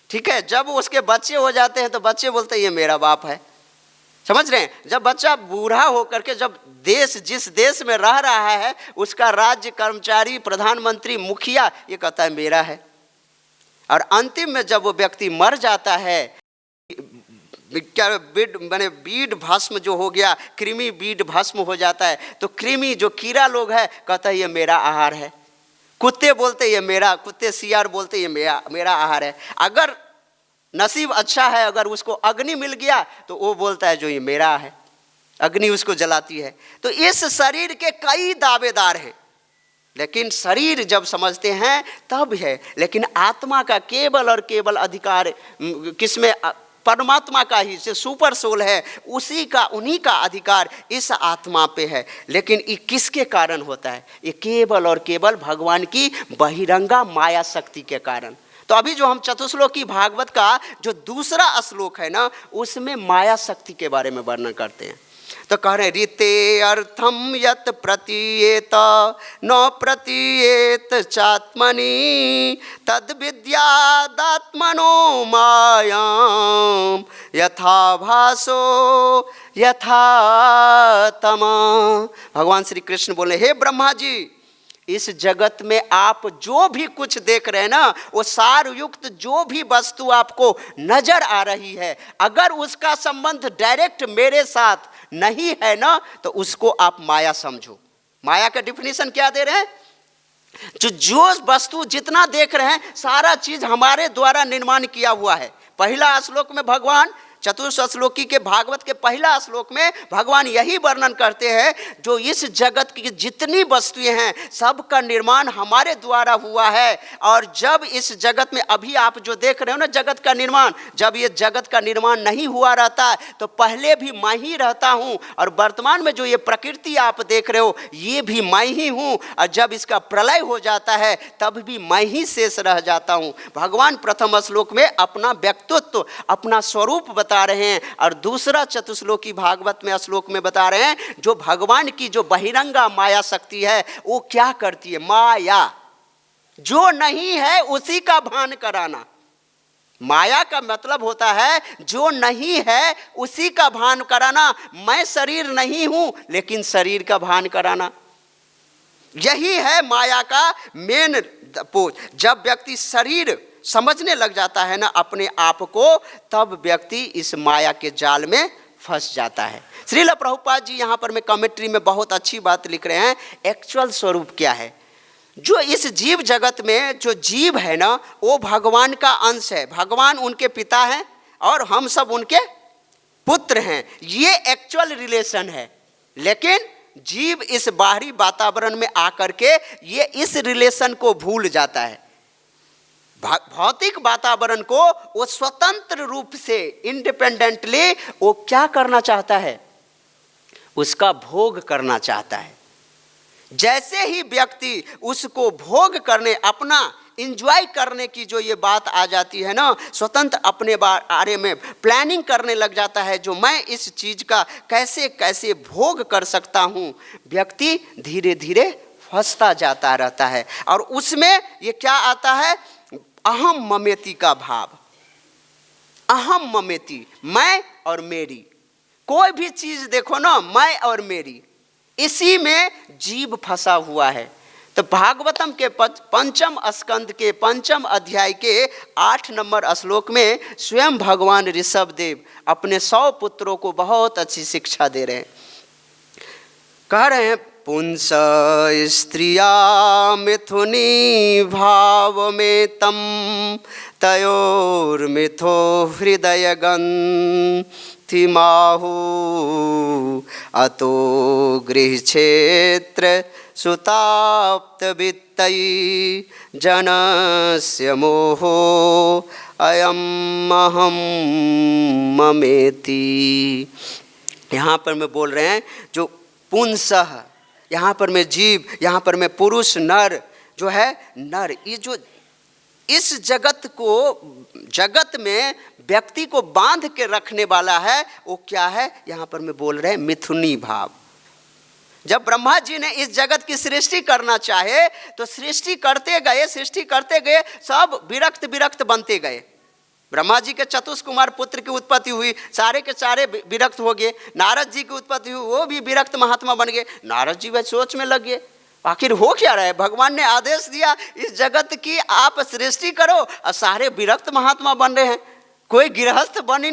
ठीक है। जब उसके बच्चे हो जाते हैं तो बच्चे बोलते हैं ये मेरा बाप है। समझ रहे हैं? जब बच्चा बूढ़ा होकर के जब जिस देश में रह रहा है, उसका राज्य कर्मचारी, प्रधानमंत्री, मुखिया, ये कहता है मेरा है। और अंतिम में जब वो व्यक्ति मर जाता है, बीड भस्म जो हो गया, कृमि बीड भस्म हो जाता है, तो कृमि जो कीड़ा लोग है कहता है ये मेरा आहार है। कुत्ते बोलते ये मेरा, कुत्ते सियार बोलते ये मेरा आहार है। अगर नसीब अच्छा है, अगर उसको अग्नि मिल गया तो वो बोलता है जो ये मेरा है, अग्नि उसको जलाती है। तो इस शरीर के कई दावेदार हैं, लेकिन शरीर जब समझते हैं तब है। लेकिन आत्मा का केवल और केवल अधिकार किसमें? परमात्मा का ही, से सुपर सोल है, उसी का, उन्हीं का अधिकार इस आत्मा पे है। लेकिन ये किसके कारण होता है? ये केवल और केवल भगवान की बहिरंगा माया शक्ति के कारण। तो अभी जो हम चतुश्लोकी भागवत का जो दूसरा श्लोक है ना, उसमें माया शक्ति के बारे में वर्णन करते हैं। तो कह रहे रीते अर्थम यत प्रतीयेत न प्रतीयेत चात्मनि तद विद्यादात्मनो मायाम यथा भासो यथा तमा। भगवान श्री कृष्ण बोले, हे ब्रह्मा जी, इस जगत में आप जो भी कुछ देख रहे हैं ना, वो सार युक्त जो भी वस्तु आपको नजर आ रही है, अगर उसका संबंध डायरेक्ट मेरे साथ नहीं है ना, तो उसको आप माया समझो। माया का डिफिनीशन क्या दे रहे हैं? जो वस्तु जितना देख रहे हैं सारा चीज हमारे द्वारा निर्माण किया हुआ है। पहला श्लोक में भगवान, चतुर्थ श्लोकी के भागवत के पहला श्लोक में भगवान यही वर्णन करते हैं, जो इस जगत की जितनी वस्तुएं हैं सबका निर्माण हमारे द्वारा हुआ है। और जब इस जगत में अभी आप जो देख रहे हो ना जगत का निर्माण, जब ये जगत का निर्माण नहीं हुआ रहता तो पहले भी मैं ही रहता हूँ, और वर्तमान में जो ये प्रकृति आप देख रहे हो ये भी मैं ही हूँ, और जब इसका प्रलय हो जाता है तब भी मैं ही शेष रह जाता हूँ। भगवान प्रथम श्लोक में अपना व्यक्तित्व, अपना स्वरूप बता रहे हैं, और दूसरा चतुश्लोकी भागवत में श्लोक में बता रहे हैं जो भगवान की जो बहिरंगा माया शक्ति है वो क्या करती है। माया जो नहीं है उसी का भान कराना। माया का मतलब होता है जो नहीं है उसी का भान कराना। मैं शरीर नहीं हूं लेकिन शरीर का भान कराना, यही है माया का मेन पोज। जब व्यक्ति शरीर समझने लग जाता है ना अपने आप को, तब व्यक्ति इस माया के जाल में फंस जाता है। श्रील प्रभुपाद जी यहाँ पर मैं कमेंट्री में बहुत अच्छी बात लिख रहे हैं। एक्चुअल स्वरूप क्या है, जो इस जीव जगत में जो जीव है ना वो भगवान का अंश है। भगवान उनके पिता हैं और हम सब उनके पुत्र हैं, ये एक्चुअल रिलेशन है। लेकिन जीव इस बाहरी वातावरण में आकर के ये इस रिलेशन को भूल जाता है। भौतिक वातावरण को वो स्वतंत्र रूप से इंडिपेंडेंटली वो क्या करना चाहता है, उसका भोग करना चाहता है। जैसे ही व्यक्ति उसको भोग करने, अपना इंजॉय करने की जो ये बात आ जाती है ना, स्वतंत्र अपने बारे में प्लानिंग करने लग जाता है, जो मैं इस चीज का कैसे कैसे भोग कर सकता हूँ, व्यक्ति धीरे धीरे फंसता जाता रहता है। और उसमें ये क्या आता है, अहम ममेति का भाव। अहम ममेति, मैं और मेरी। कोई भी चीज देखो ना, मैं और मेरी, इसी में जीव फंसा हुआ है। तो भागवतम के पंचम स्कंद के पंचम अध्याय के 8 नंबर श्लोक में स्वयं भगवान ऋषभ देव अपने 100 पुत्रों को बहुत अच्छी शिक्षा दे रहे हैं। कह रहे हैं, पुंस स्त्रिया मिथुनी भाव में तम तयोर्मिथो हृदय गंथि माहु अतो गृह क्षेत्र सुताप्त वित्तयि जनस्य मोहो अयम अहम ममेति। यहाँ पर मैं बोल रहे हैं जो पुंसः, यहाँ पर मैं जीव, यहाँ पर मैं पुरुष नर, जो है नर, ये जो इस जगत को, जगत में व्यक्ति को बांध के रखने वाला है वो क्या है, यहाँ पर मैं बोल रहे हैं मिथुनी भाव। जब ब्रह्मा जी ने इस जगत की सृष्टि करना चाहे तो सृष्टि करते गए सब विरक्त विरक्त बनते गए। ब्रह्मा जी के चतुष्कुमार पुत्र की उत्पत्ति हुई, सारे के सारे विरक्त हो गए। नारद जी की उत्पत्ति हुई, वो भी विरक्त महात्मा बन गए। नारद जी वह सोच में लग गए, आखिर हो क्या रहा है। भगवान ने आदेश दिया इस जगत की आप सृष्टि करो, और सारे विरक्त महात्मा बन रहे हैं, कोई गृहस्थ बन ही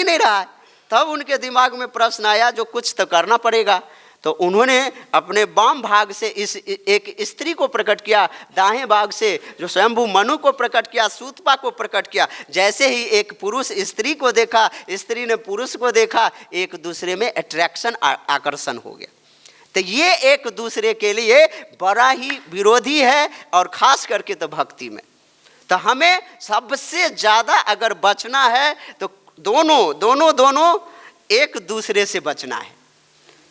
नहीं रहा है। तब उनके दिमाग में प्रश्न आया जो कुछ तो करना पड़ेगा। तो उन्होंने अपने वाम भाग से इस एक स्त्री को प्रकट किया, दाहिने भाग से जो स्वयंभू मनु को प्रकट किया, सूतपा को प्रकट किया। जैसे ही एक पुरुष स्त्री को देखा, स्त्री ने पुरुष को देखा, एक दूसरे में अट्रैक्शन, आकर्षण हो गया। तो ये एक दूसरे के लिए बड़ा ही विरोधी है, और खास करके तो भक्ति में। तो हमें सबसे ज़्यादा अगर बचना है तो दोनों एक दूसरे से बचना है,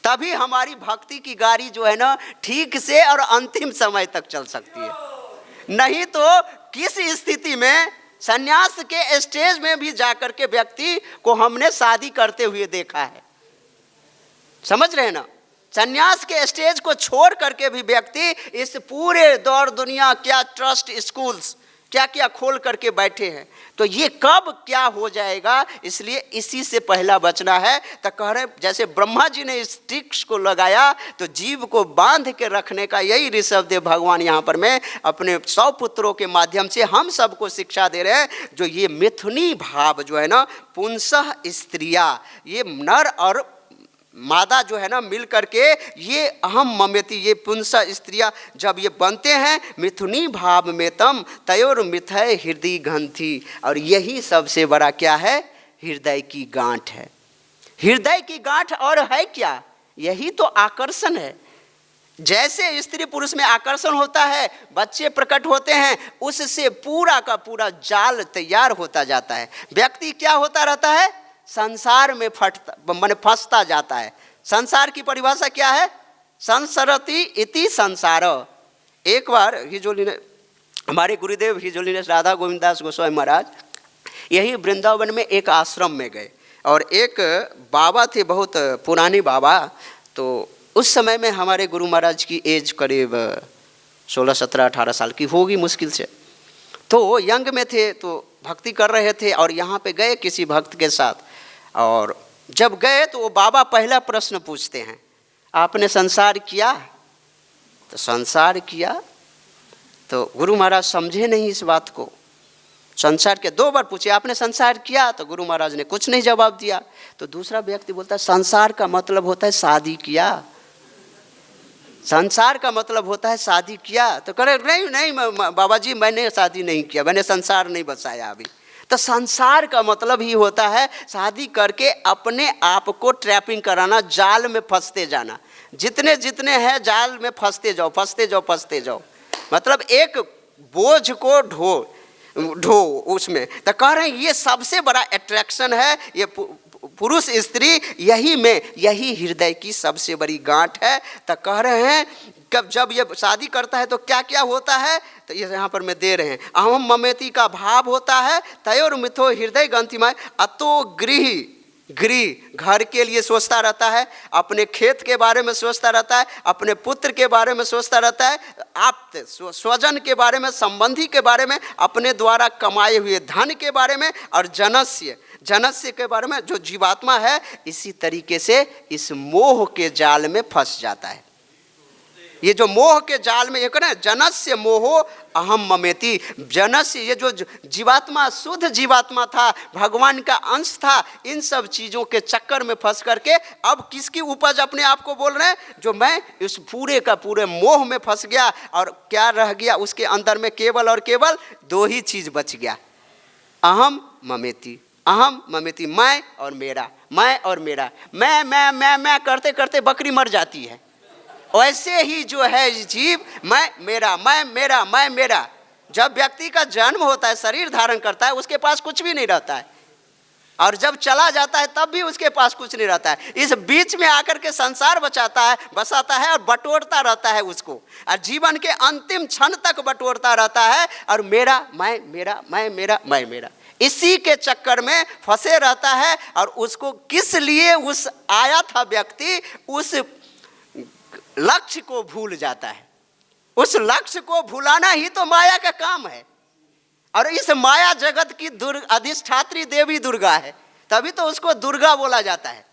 तभी हमारी भक्ति की गाड़ी जो है ना ठीक से और अंतिम समय तक चल सकती है। नहीं तो किस स्थिति में सन्यास के स्टेज में भी जाकर के व्यक्ति को हमने शादी करते हुए देखा है, समझ रहे हैं ना। सन्यास के स्टेज को छोड़ करके भी व्यक्ति इस पूरे दौर दुनिया, क्या ट्रस्ट स्कूल्स क्या क्या खोल करके बैठे हैं। तो ये कब क्या हो जाएगा, इसलिए इसी से पहला बचना है। तो कह रहे जैसे ब्रह्मा जी ने इस टिक्स को लगाया तो जीव को बांध के रखने का यही ऋषभ देव भगवान यहाँ पर मैं अपने 100 पुत्रों के माध्यम से हम सबको शिक्षा दे रहे हैं। जो ये मिथुनी भाव जो है ना, पुंसः स्त्रिया, ये नर और मादा जो है ना मिल करके ये अहम ममेति, ये पुंसा स्त्रियां जब ये बनते हैं, मिथुनी भाव में तम तयोर मिथय हृदय ग्रंथि, और यही सबसे बड़ा क्या है, हृदय की गांठ है। हृदय की गांठ और है क्या, यही तो आकर्षण है। जैसे स्त्री पुरुष में आकर्षण होता है, बच्चे प्रकट होते हैं, उससे पूरा का पूरा जाल तैयार होता जाता है। व्यक्ति क्या होता रहता है, संसार में फंसता जाता है। संसार की परिभाषा क्या है, संसरति इति संसार। एक बार हिजोली ने, हमारे गुरुदेव हिजोली ने राधा गोविंद दास गोस्वामी महाराज यही वृंदावन में एक आश्रम में गए, और एक बाबा थे, बहुत पुराने बाबा। तो उस समय में हमारे गुरु महाराज की एज करीब 16, 17, 18 साल की होगी मुश्किल से। तो यंग में थे, तो भक्ति कर रहे थे, और यहाँ पे गए किसी भक्त के साथ। और जब गए तो वो बाबा पहला प्रश्न पूछते हैं, आपने संसार किया? तो संसार किया। तो गुरु महाराज समझे नहीं इस बात को। संसार के 2 बार पूछे, आपने संसार किया? तो गुरु महाराज ने कुछ नहीं जवाब दिया। तो दूसरा व्यक्ति बोलता है, संसार का मतलब होता है शादी किया, संसार का मतलब होता है शादी किया। तो कह नहीं नहीं बाबा जी, मैंने शादी नहीं किया, मैंने संसार नहीं बसाया अभी। तो संसार का मतलब ही होता है शादी करके अपने आप को ट्रैपिंग कराना, जाल में फंसते जाना। जितने जितने हैं जाल में फंसते जाओ, फंसते जाओ, फंसते जाओ। मतलब एक बोझ को ढो उसमें। तो कह रहे हैं ये सबसे बड़ा अट्रैक्शन है, ये पुरुष स्त्री, यही हृदय की सबसे बड़ी गांठ है। तो कह रहे हैं कब जब ये शादी करता है तो क्या क्या होता है, तो ये यहाँ पर मैं दे रहे हैं। अहम ममेति का भाव होता है, तयोर मिथो हृदय ग्रंथिमय, अतो गृह घर के लिए सोचता रहता है, अपने खेत के बारे में सोचता रहता है, अपने पुत्र के बारे में सोचता रहता है, आप्त स्वजन के बारे में, संबंधी के बारे में, अपने द्वारा कमाए हुए धन के बारे में, और जनस्य के बारे में। जो जीवात्मा है इसी तरीके से इस मोह के जाल में फंस जाता है। ये जो मोह के जाल में, एक ना जनस्य मोहो अहम ममेति, जनस्य, ये जो जीवात्मा, शुद्ध जीवात्मा था, भगवान का अंश था, इन सब चीज़ों के चक्कर में फंस करके अब किसकी उपज अपने आप को बोल रहे हैं, जो मैं इस पूरे का पूरे मोह में फंस गया। और क्या रह गया उसके अंदर में, केवल और केवल 2 ही चीज़ बच गया, अहम ममेति। अहम ममेति, मैं और मेरा, मैं और मेरा, मैं करते करते बकरी मर जाती है। वैसे ही जो है जीव, मैं मेरा। जब व्यक्ति का जन्म होता है, शरीर धारण करता है, उसके पास कुछ भी नहीं रहता है, और जब चला जाता है तब भी उसके पास कुछ नहीं रहता है। इस बीच में आकर के संसार बसाता है और बटोरता रहता है उसको, और जीवन के अंतिम क्षण तक बटोरता रहता है। और मैं मेरा इसी के चक्कर में फंसे रहता है। और उसको किस लिए उस आया था व्यक्ति, उस लक्ष्य को भूल जाता है। उस लक्ष्य को भुलाना ही तो माया का काम है। और इस माया जगत की अधिष्ठात्री देवी दुर्गा है, तभी तो उसको दुर्गा बोला जाता है।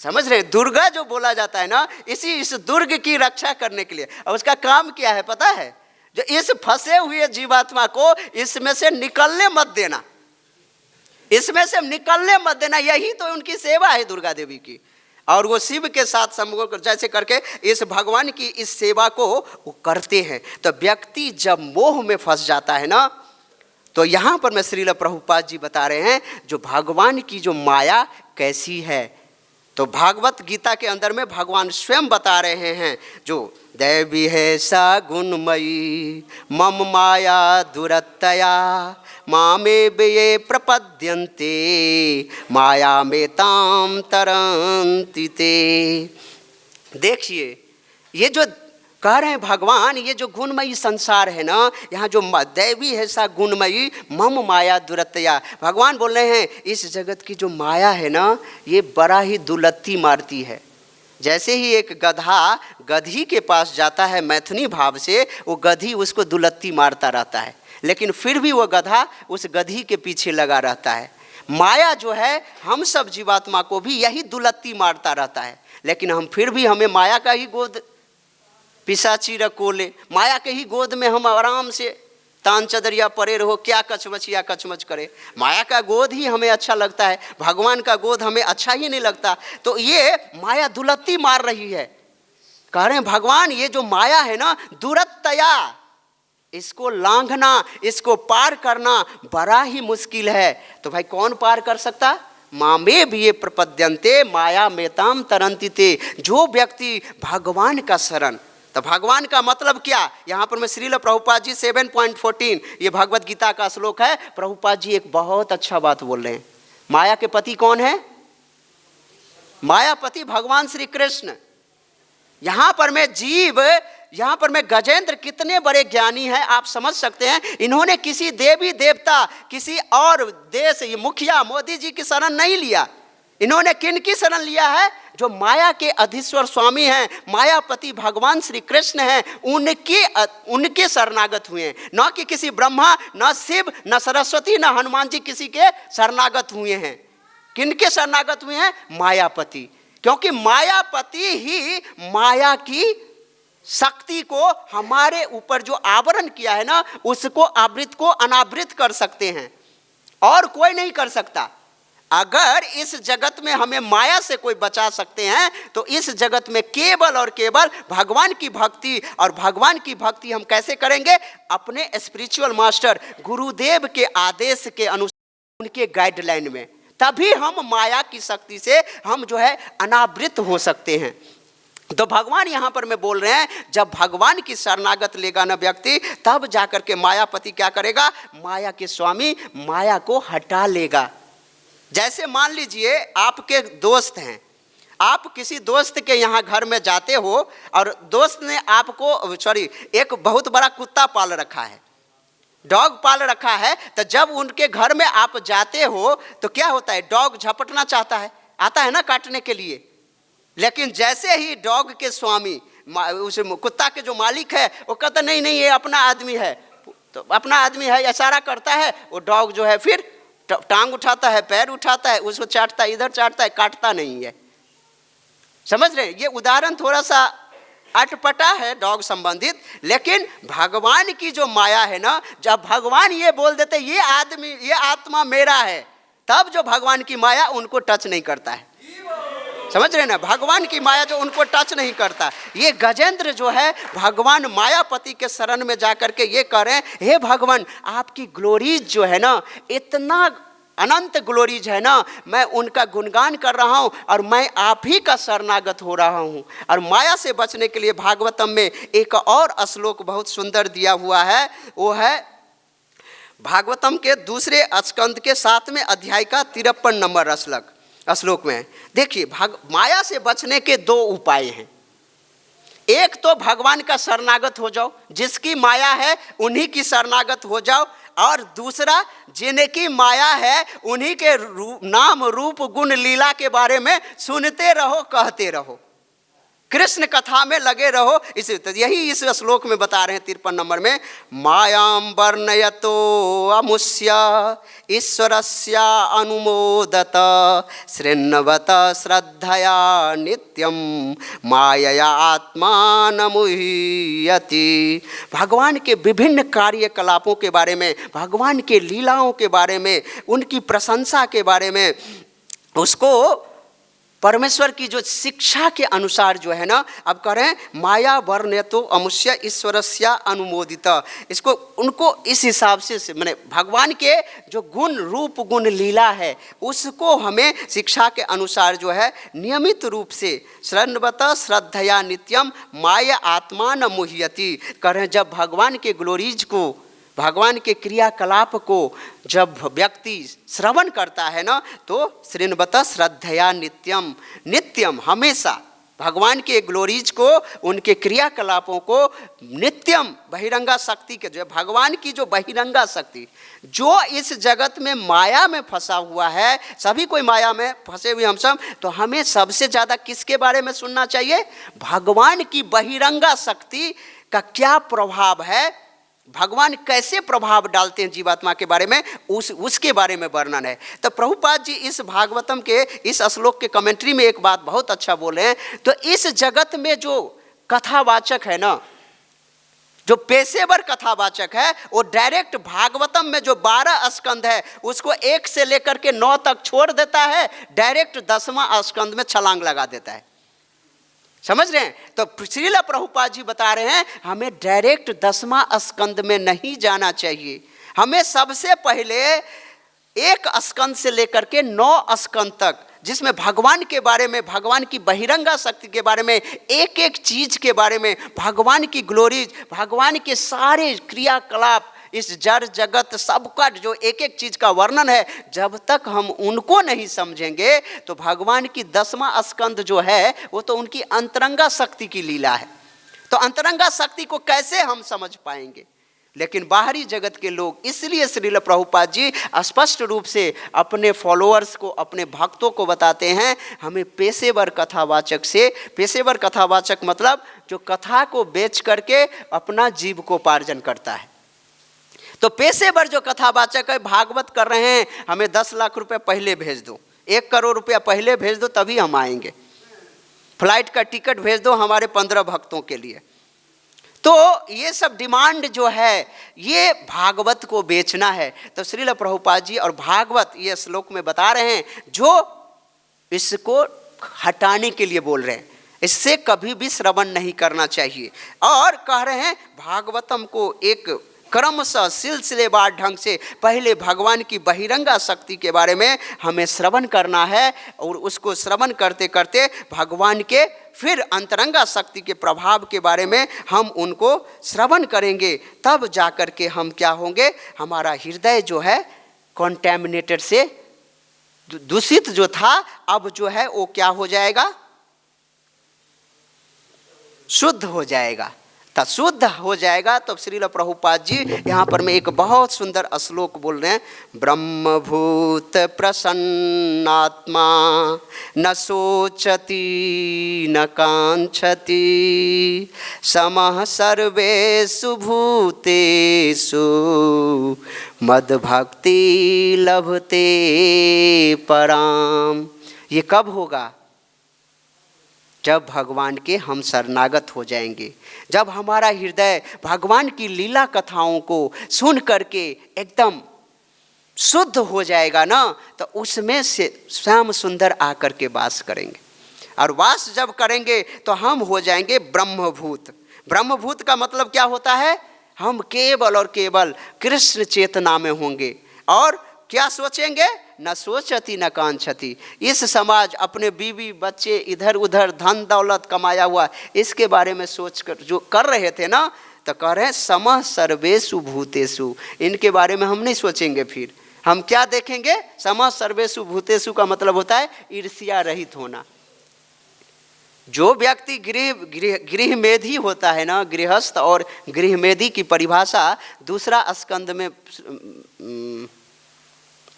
समझ रहे, दुर्गा जो बोला जाता है ना, इस दुर्ग की रक्षा करने के लिए। और उसका काम क्या है पता है, जो इस फंसे हुए जीवात्मा को इसमें से निकलने मत देना, इसमें से निकलने मत देना। यही तो उनकी सेवा है दुर्गा देवी की। और वो शिव के साथ समूह जैसे करके इस भगवान की इस सेवा को वो करते हैं। तो व्यक्ति जब मोह में फंस जाता है ना, तो यहाँ पर मैं श्रील प्रभुपाद जी बता रहे हैं जो भगवान की जो माया कैसी है। तो भागवत गीता के अंदर में भगवान स्वयं बता रहे हैं, जो दैवी है सा गुणमयी मम माया दुरत्तया मामे ये प्रपद्यन्ते माया में ताम तरन्ति ते। देखिए ये जो कह रहे हैं भगवान, ये जो गुणमयी संसार है ना, यहाँ जो दैवी है सा गुणमयी मम माया दुरत्तया, भगवान बोल रहे हैं इस जगत की जो माया है ना, ये बड़ा ही दुलत्ती मारती है। जैसे ही एक गधा गधी के पास जाता है मैथुनी भाव से, वो गधी उसको दुलत्ती मारता रहता है, लेकिन फिर भी वो गधा उस गधी के पीछे लगा रहता है। माया जो है हम सब जीवात्मा को भी यही दुलत्ती मारता रहता है, लेकिन हम फिर भी हमें माया का ही गोद पिशाची रकोले, माया के ही गोद में हम आराम से तान चदरिया परे रहो, क्या कचमचिया कचमच करे। माया का गोद ही हमें अच्छा लगता है, भगवान का गोद हमें अच्छा ही नहीं लगता। तो ये माया दुलत्ती मार रही है। कह रहे हैं भगवान ये जो माया है ना, दुरत्तया, इसको लांघना, इसको पार करना बड़ा ही मुश्किल है। तो भाई कौन पार कर सकता? मामे भी ये प्रपद्यन्ते माया मेताम तरंती ते। जो व्यक्ति भगवान का शरण, तो भगवान का मतलब क्या? यहाँ पर मैं श्रील प्रभुपाद जी 7.14 ये भगवत गीता का श्लोक है। प्रभुपाद जी एक बहुत अच्छा बात बोल रहे हैं। माया के पति कौन है? मायापति भगवान श्री कृष्ण। यहाँ पर मैं जीव, यहाँ पर मैं गजेंद्र कितने बड़े ज्ञानी हैं आप समझ सकते हैं। इन्होंने किसी देवी देवता, किसी और देश मुखिया मोदी जी की शरण नहीं लिया। इन्होंने किन की शरण लिया है? जो माया के अधीश्वर स्वामी हैं, मायापति भगवान श्री कृष्ण हैं, उनके शरणागत हुए हैं। न कि किसी ब्रह्मा, न शिव, न सरस्वती, न हनुमान जी किसी के शरणागत हुए हैं। किनके शरणागत हुए हैं? मायापति। क्योंकि मायापति ही माया की शक्ति को हमारे ऊपर जो आवरण किया है ना, उसको आवृत को अनावृत कर सकते हैं, और कोई नहीं कर सकता। अगर इस जगत में हमें माया से कोई बचा सकते हैं तो इस जगत में केवल और केवल भगवान की भक्ति। और भगवान की भक्ति हम कैसे करेंगे? अपने स्पिरिचुअल मास्टर गुरुदेव के आदेश के अनुसार, उनके गाइडलाइन में। तभी हम माया की शक्ति से हम जो है अनावृत हो सकते हैं। तो भगवान यहाँ पर मैं बोल रहे हैं, जब भगवान की शरणागत लेगा ना व्यक्ति, तब जाकर के मायापति क्या करेगा? माया के स्वामी माया को हटा लेगा। जैसे मान लीजिए आपके दोस्त हैं, आप किसी दोस्त के यहाँ घर में जाते हो और दोस्त ने आपको एक बहुत बड़ा कुत्ता पाल रखा है, डॉग पाल रखा है। तो जब उनके घर में आप जाते हो तो क्या होता है? डॉग झपटना चाहता है, आता है ना काटने के लिए। लेकिन जैसे ही डॉग के स्वामी, उस कुत्ता के जो मालिक है, वो कहता नहीं नहीं ये अपना आदमी है, तो अपना आदमी है, इशारा करता है, वो डॉग जो है फिर टांग उठाता है, पैर उठाता है, उसको चाटता है, इधर चाटता है, काटता नहीं है। समझ रहे हैं? ये उदाहरण थोड़ा सा अटपटा है डॉग संबंधित, लेकिन भगवान की जो माया है ना, जब भगवान ये बोल देते ये आदमी, ये आत्मा मेरा है, तब जो भगवान की माया उनको टच नहीं करता है। समझ रहे हैं ना? भगवान की माया जो उनको टच नहीं करता। ये गजेंद्र जो है भगवान मायापति के शरण में जाकर के ये कह रहे हैं, हे भगवान आपकी ग्लोरीज जो है ना, इतना अनंत ग्लोरीज है ना, मैं उनका गुणगान कर रहा हूँ और मैं आप ही का शरणागत हो रहा हूँ। और माया से बचने के लिए भागवतम में एक और श्लोक बहुत सुंदर दिया हुआ है। वो है भागवतम के दूसरे स्कंद के 7वें अध्याय का 53 नंबर श्लोक में। देखिए माया से बचने के 2 उपाय हैं। एक तो भगवान का शरणागत हो जाओ, जिसकी माया है उन्हीं की शरणागत हो जाओ। और दूसरा, जिनकी माया है उन्हीं के नाम रूप गुण लीला के बारे में सुनते रहो, कहते रहो, कृष्ण कथा में लगे रहो। यही इस श्लोक में बता रहे हैं 53 नंबर में, मायां वर्णयतो अमुष्य ईश्वरस्य अनुमोदत शृण्वत श्रद्धया नित्यम मायया आत्मान मुह्यति। भगवान के विभिन्न कार्यकलापों के बारे में, भगवान के लीलाओं के बारे में, उनकी प्रशंसा के बारे में, उसको परमेश्वर की जो शिक्षा के अनुसार जो है ना, अब कह रहे हैं माया वर्ण्यतो अमुष्य ईश्वरस्य अनुमोदित। इसको उनको इस हिसाब से मैंने भगवान के जो गुण रूप गुण लीला है उसको हमें शिक्षा के अनुसार जो है नियमित रूप से शृण्वत श्रद्धया नित्यम माया आत्मान मुह्यति। कह रहे हैं जब भगवान के ग्लोरीज को, भगवान के क्रियाकलाप को जब व्यक्ति श्रवण करता है ना, तो शृण्वत श्रद्धया नित्यम, नित्यम हमेशा भगवान के ग्लोरीज को, उनके क्रियाकलापों को नित्यम बहिरंगा शक्ति के, जो भगवान की जो बहिरंगा शक्ति जो इस जगत में माया में फंसा हुआ है, सभी कोई माया में फंसे हुए हम सब, तो हमें सबसे ज़्यादा किसके बारे में सुनना चाहिए? भगवान की बहिरंगा शक्ति का क्या प्रभाव है, भगवान कैसे प्रभाव डालते हैं जीवात्मा के बारे में, उसके बारे में वर्णन है। तो प्रभुपाद जी इस भागवतम के इस श्लोक के कमेंट्री में एक बात बहुत अच्छा बोले हैं। तो इस जगत में जो कथावाचक है ना, जो पेशेवर कथावाचक है वो डायरेक्ट भागवतम में जो 12 स्कंद है उसको 1 से लेकर के 9 तक छोड़ देता है, डायरेक्ट 10वां स्कंद में छलांग लगा देता है। समझ रहे हैं? तो श्रील प्रभुपाद जी बता रहे हैं हमें डायरेक्ट 10वां स्कंद में नहीं जाना चाहिए। हमें सबसे पहले 1 स्कंद से लेकर के 9 स्कंद तक, जिसमें भगवान के बारे में, भगवान की बहिरंगा शक्ति के बारे में, एक एक चीज के बारे में, भगवान की ग्लोरीज, भगवान के सारे क्रियाकलाप, इस जड़ जगत सबका जो एक एक चीज का वर्णन है, जब तक हम उनको नहीं समझेंगे तो भगवान की 10वां स्कंद जो है वो तो उनकी अंतरंगा शक्ति की लीला है। तो अंतरंगा शक्ति को कैसे हम समझ पाएंगे? लेकिन बाहरी जगत के लोग, इसलिए श्रील प्रभुपाद जी स्पष्ट रूप से अपने फॉलोअर्स को, अपने भक्तों को बताते हैं हमें पेशेवर कथावाचक से, पेशेवर कथावाचक मतलब जो कथा को बेच करके अपना जीविकोपार्जन करता है। तो पेशेवर जो कथावाचक है, भागवत कर रहे हैं, हमें 10 लाख रुपए पहले भेज दो, 1 करोड़ रुपया पहले भेज दो तभी हम आएंगे, फ्लाइट का टिकट भेज दो हमारे 15 भक्तों के लिए। तो ये सब डिमांड जो है ये भागवत को बेचना है। तो श्रील प्रभुपाद जी और भागवत ये श्लोक में बता रहे हैं जो इसको हटाने के लिए बोल रहे हैं, इससे कभी भी श्रवण नहीं करना चाहिए। और कह रहे हैं भागवतम को एक क्रमशः सिलसिलेवार ढंग से पहले भगवान की बहिरंगा शक्ति के बारे में हमें श्रवण करना है, और उसको श्रवण करते करते भगवान के फिर अंतरंगा शक्ति के प्रभाव के बारे में हम उनको श्रवण करेंगे। तब जाकर के हम क्या होंगे, हमारा हृदय जो है कॉन्टैमिनेटेड से, दूषित जो था, अब जो है वो क्या हो जाएगा, शुद्ध हो जाएगा। तब शुद्ध हो जाएगा। तो श्रील प्रभुपाद जी यहाँ पर मैं एक बहुत सुंदर श्लोक बोल रहे हैं, ब्रह्मभूत प्रसन्नात्मा न सोचति न कांक्षति समः सर्वेषु भूतेषु मद्भक्ति लभते पराम। ये कब होगा? जब भगवान के हम शरणागत हो जाएंगे, जब हमारा हृदय भगवान की लीला कथाओं को सुन करके एकदम शुद्ध हो जाएगा ना, तो उसमें से श्याम सुंदर आकर के वास करेंगे। और वास जब करेंगे तो हम हो जाएंगे ब्रह्मभूत। ब्रह्मभूत का मतलब क्या होता है? हम केवल और केवल कृष्ण चेतना में होंगे। और क्या सोचेंगे? न सोचती न कांक्षति। इस समाज अपने बीवी बच्चे इधर उधर धन दौलत कमाया हुआ इसके बारे में सोचकर जो कर रहे थे ना, तो कह रहे हैं समः सर्वेषु भूतेषु, इनके बारे में हम नहीं सोचेंगे। फिर हम क्या देखेंगे? समः सर्वेषु भूतेषु का मतलब होता है ईर्ष्या रहित होना। जो व्यक्ति गृहमेधी होता है ना, गृहस्थ और गृहमेधी की परिभाषा दूसरा स्कंद में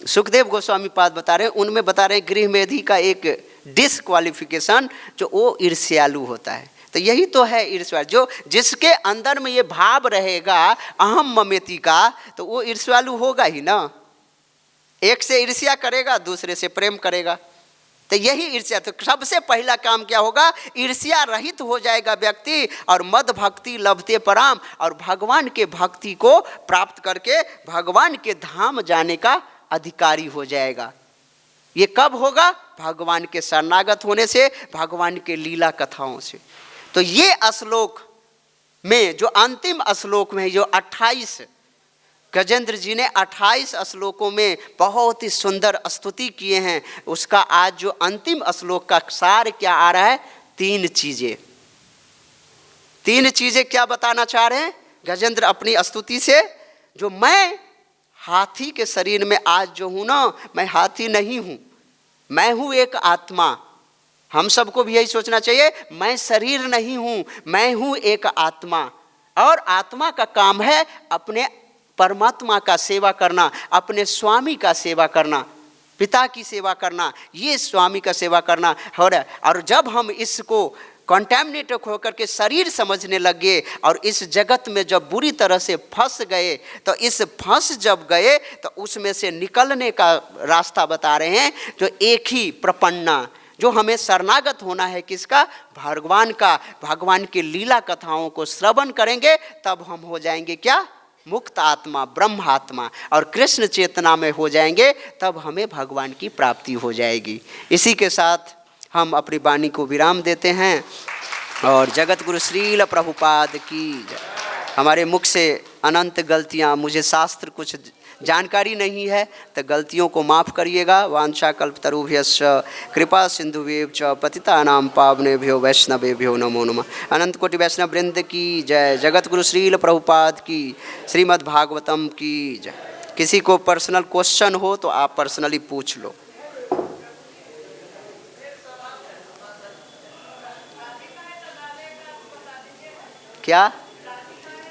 सुखदेव गोस्वामी पाद बता रहे हैं, उनमें बता रहे हैं गृहमेधी का एक डिसक्वालिफिकेशन जो वो ईर्ष्यालु होता है। तो यही तो है ईर्ष्या, जो जिसके अंदर में ये भाव रहेगा अहम ममेति का, तो वो ईर्ष्यालु होगा ही ना। एक से ईर्ष्या करेगा, दूसरे से प्रेम करेगा, तो यही ईर्ष्या। तो सबसे पहला काम क्या होगा? ईर्ष्या रहित हो जाएगा व्यक्ति, और मद भक्ति लभते पराम, और भगवान के भक्ति को प्राप्त करके भगवान के धाम जाने का अधिकारी हो जाएगा। ये कब होगा? भगवान के शरणागत होने से, भगवान के लीला कथाओं से। तो ये श्लोक में जो अंतिम श्लोक में जो 28 गजेंद्र जी ने 28 श्लोकों में बहुत ही सुंदर स्तुति किए हैं, उसका आज जो अंतिम श्लोक का सार क्या आ रहा है? 3 चीजें। 3 चीजें क्या बताना चाह रहे हैं गजेंद्र अपनी स्तुति से? जो मैं हाथी के शरीर में आज जो हूँ ना, मैं हाथी नहीं हूँ, मैं हूँ एक आत्मा। हम सबको भी यही सोचना चाहिए, मैं शरीर नहीं हूँ, मैं हूँ एक आत्मा। और आत्मा का काम है अपने परमात्मा का सेवा करना, अपने स्वामी का सेवा करना, पिता की सेवा करना, ये स्वामी का सेवा करना। और जब हम इसको कॉन्टैमिनेट होकर के शरीर समझने लगे और इस जगत में जब बुरी तरह से फंस गए, तो इस फंस जब गए तो उसमें से निकलने का रास्ता बता रहे हैं, जो एक ही प्रपन्ना, जो हमें शरणागत होना है किसका? भगवान का। भगवान की लीला कथाओं को श्रवण करेंगे तब हम हो जाएंगे क्या? मुक्त आत्मा, ब्रह्म आत्मा, और कृष्ण चेतना में हो जाएंगे तब हमें भगवान की प्राप्ति हो जाएगी। इसी के साथ हम अपनी वाणी को विराम देते हैं और जगत गुरु श्रील प्रभुपाद की जय। हमारे मुख से अनंत गलतियाँ, मुझे शास्त्र कुछ जानकारी नहीं है तो गलतियों को माफ़ करिएगा। वांछा कल्पतरुभ्यश्च कृपा सिंधुभ्येव च पतितानां पावनेभ्यो वैष्णवेभ्यो नमो नमः। अनंत कोटि वैष्णव वृंद की जय। जगत गुरु श्रील प्रभुपाद की, श्रीमद् भागवतम की जय। किसी को पर्सनल क्वेश्चन हो तो आप पर्सनली पूछ लो। क्या?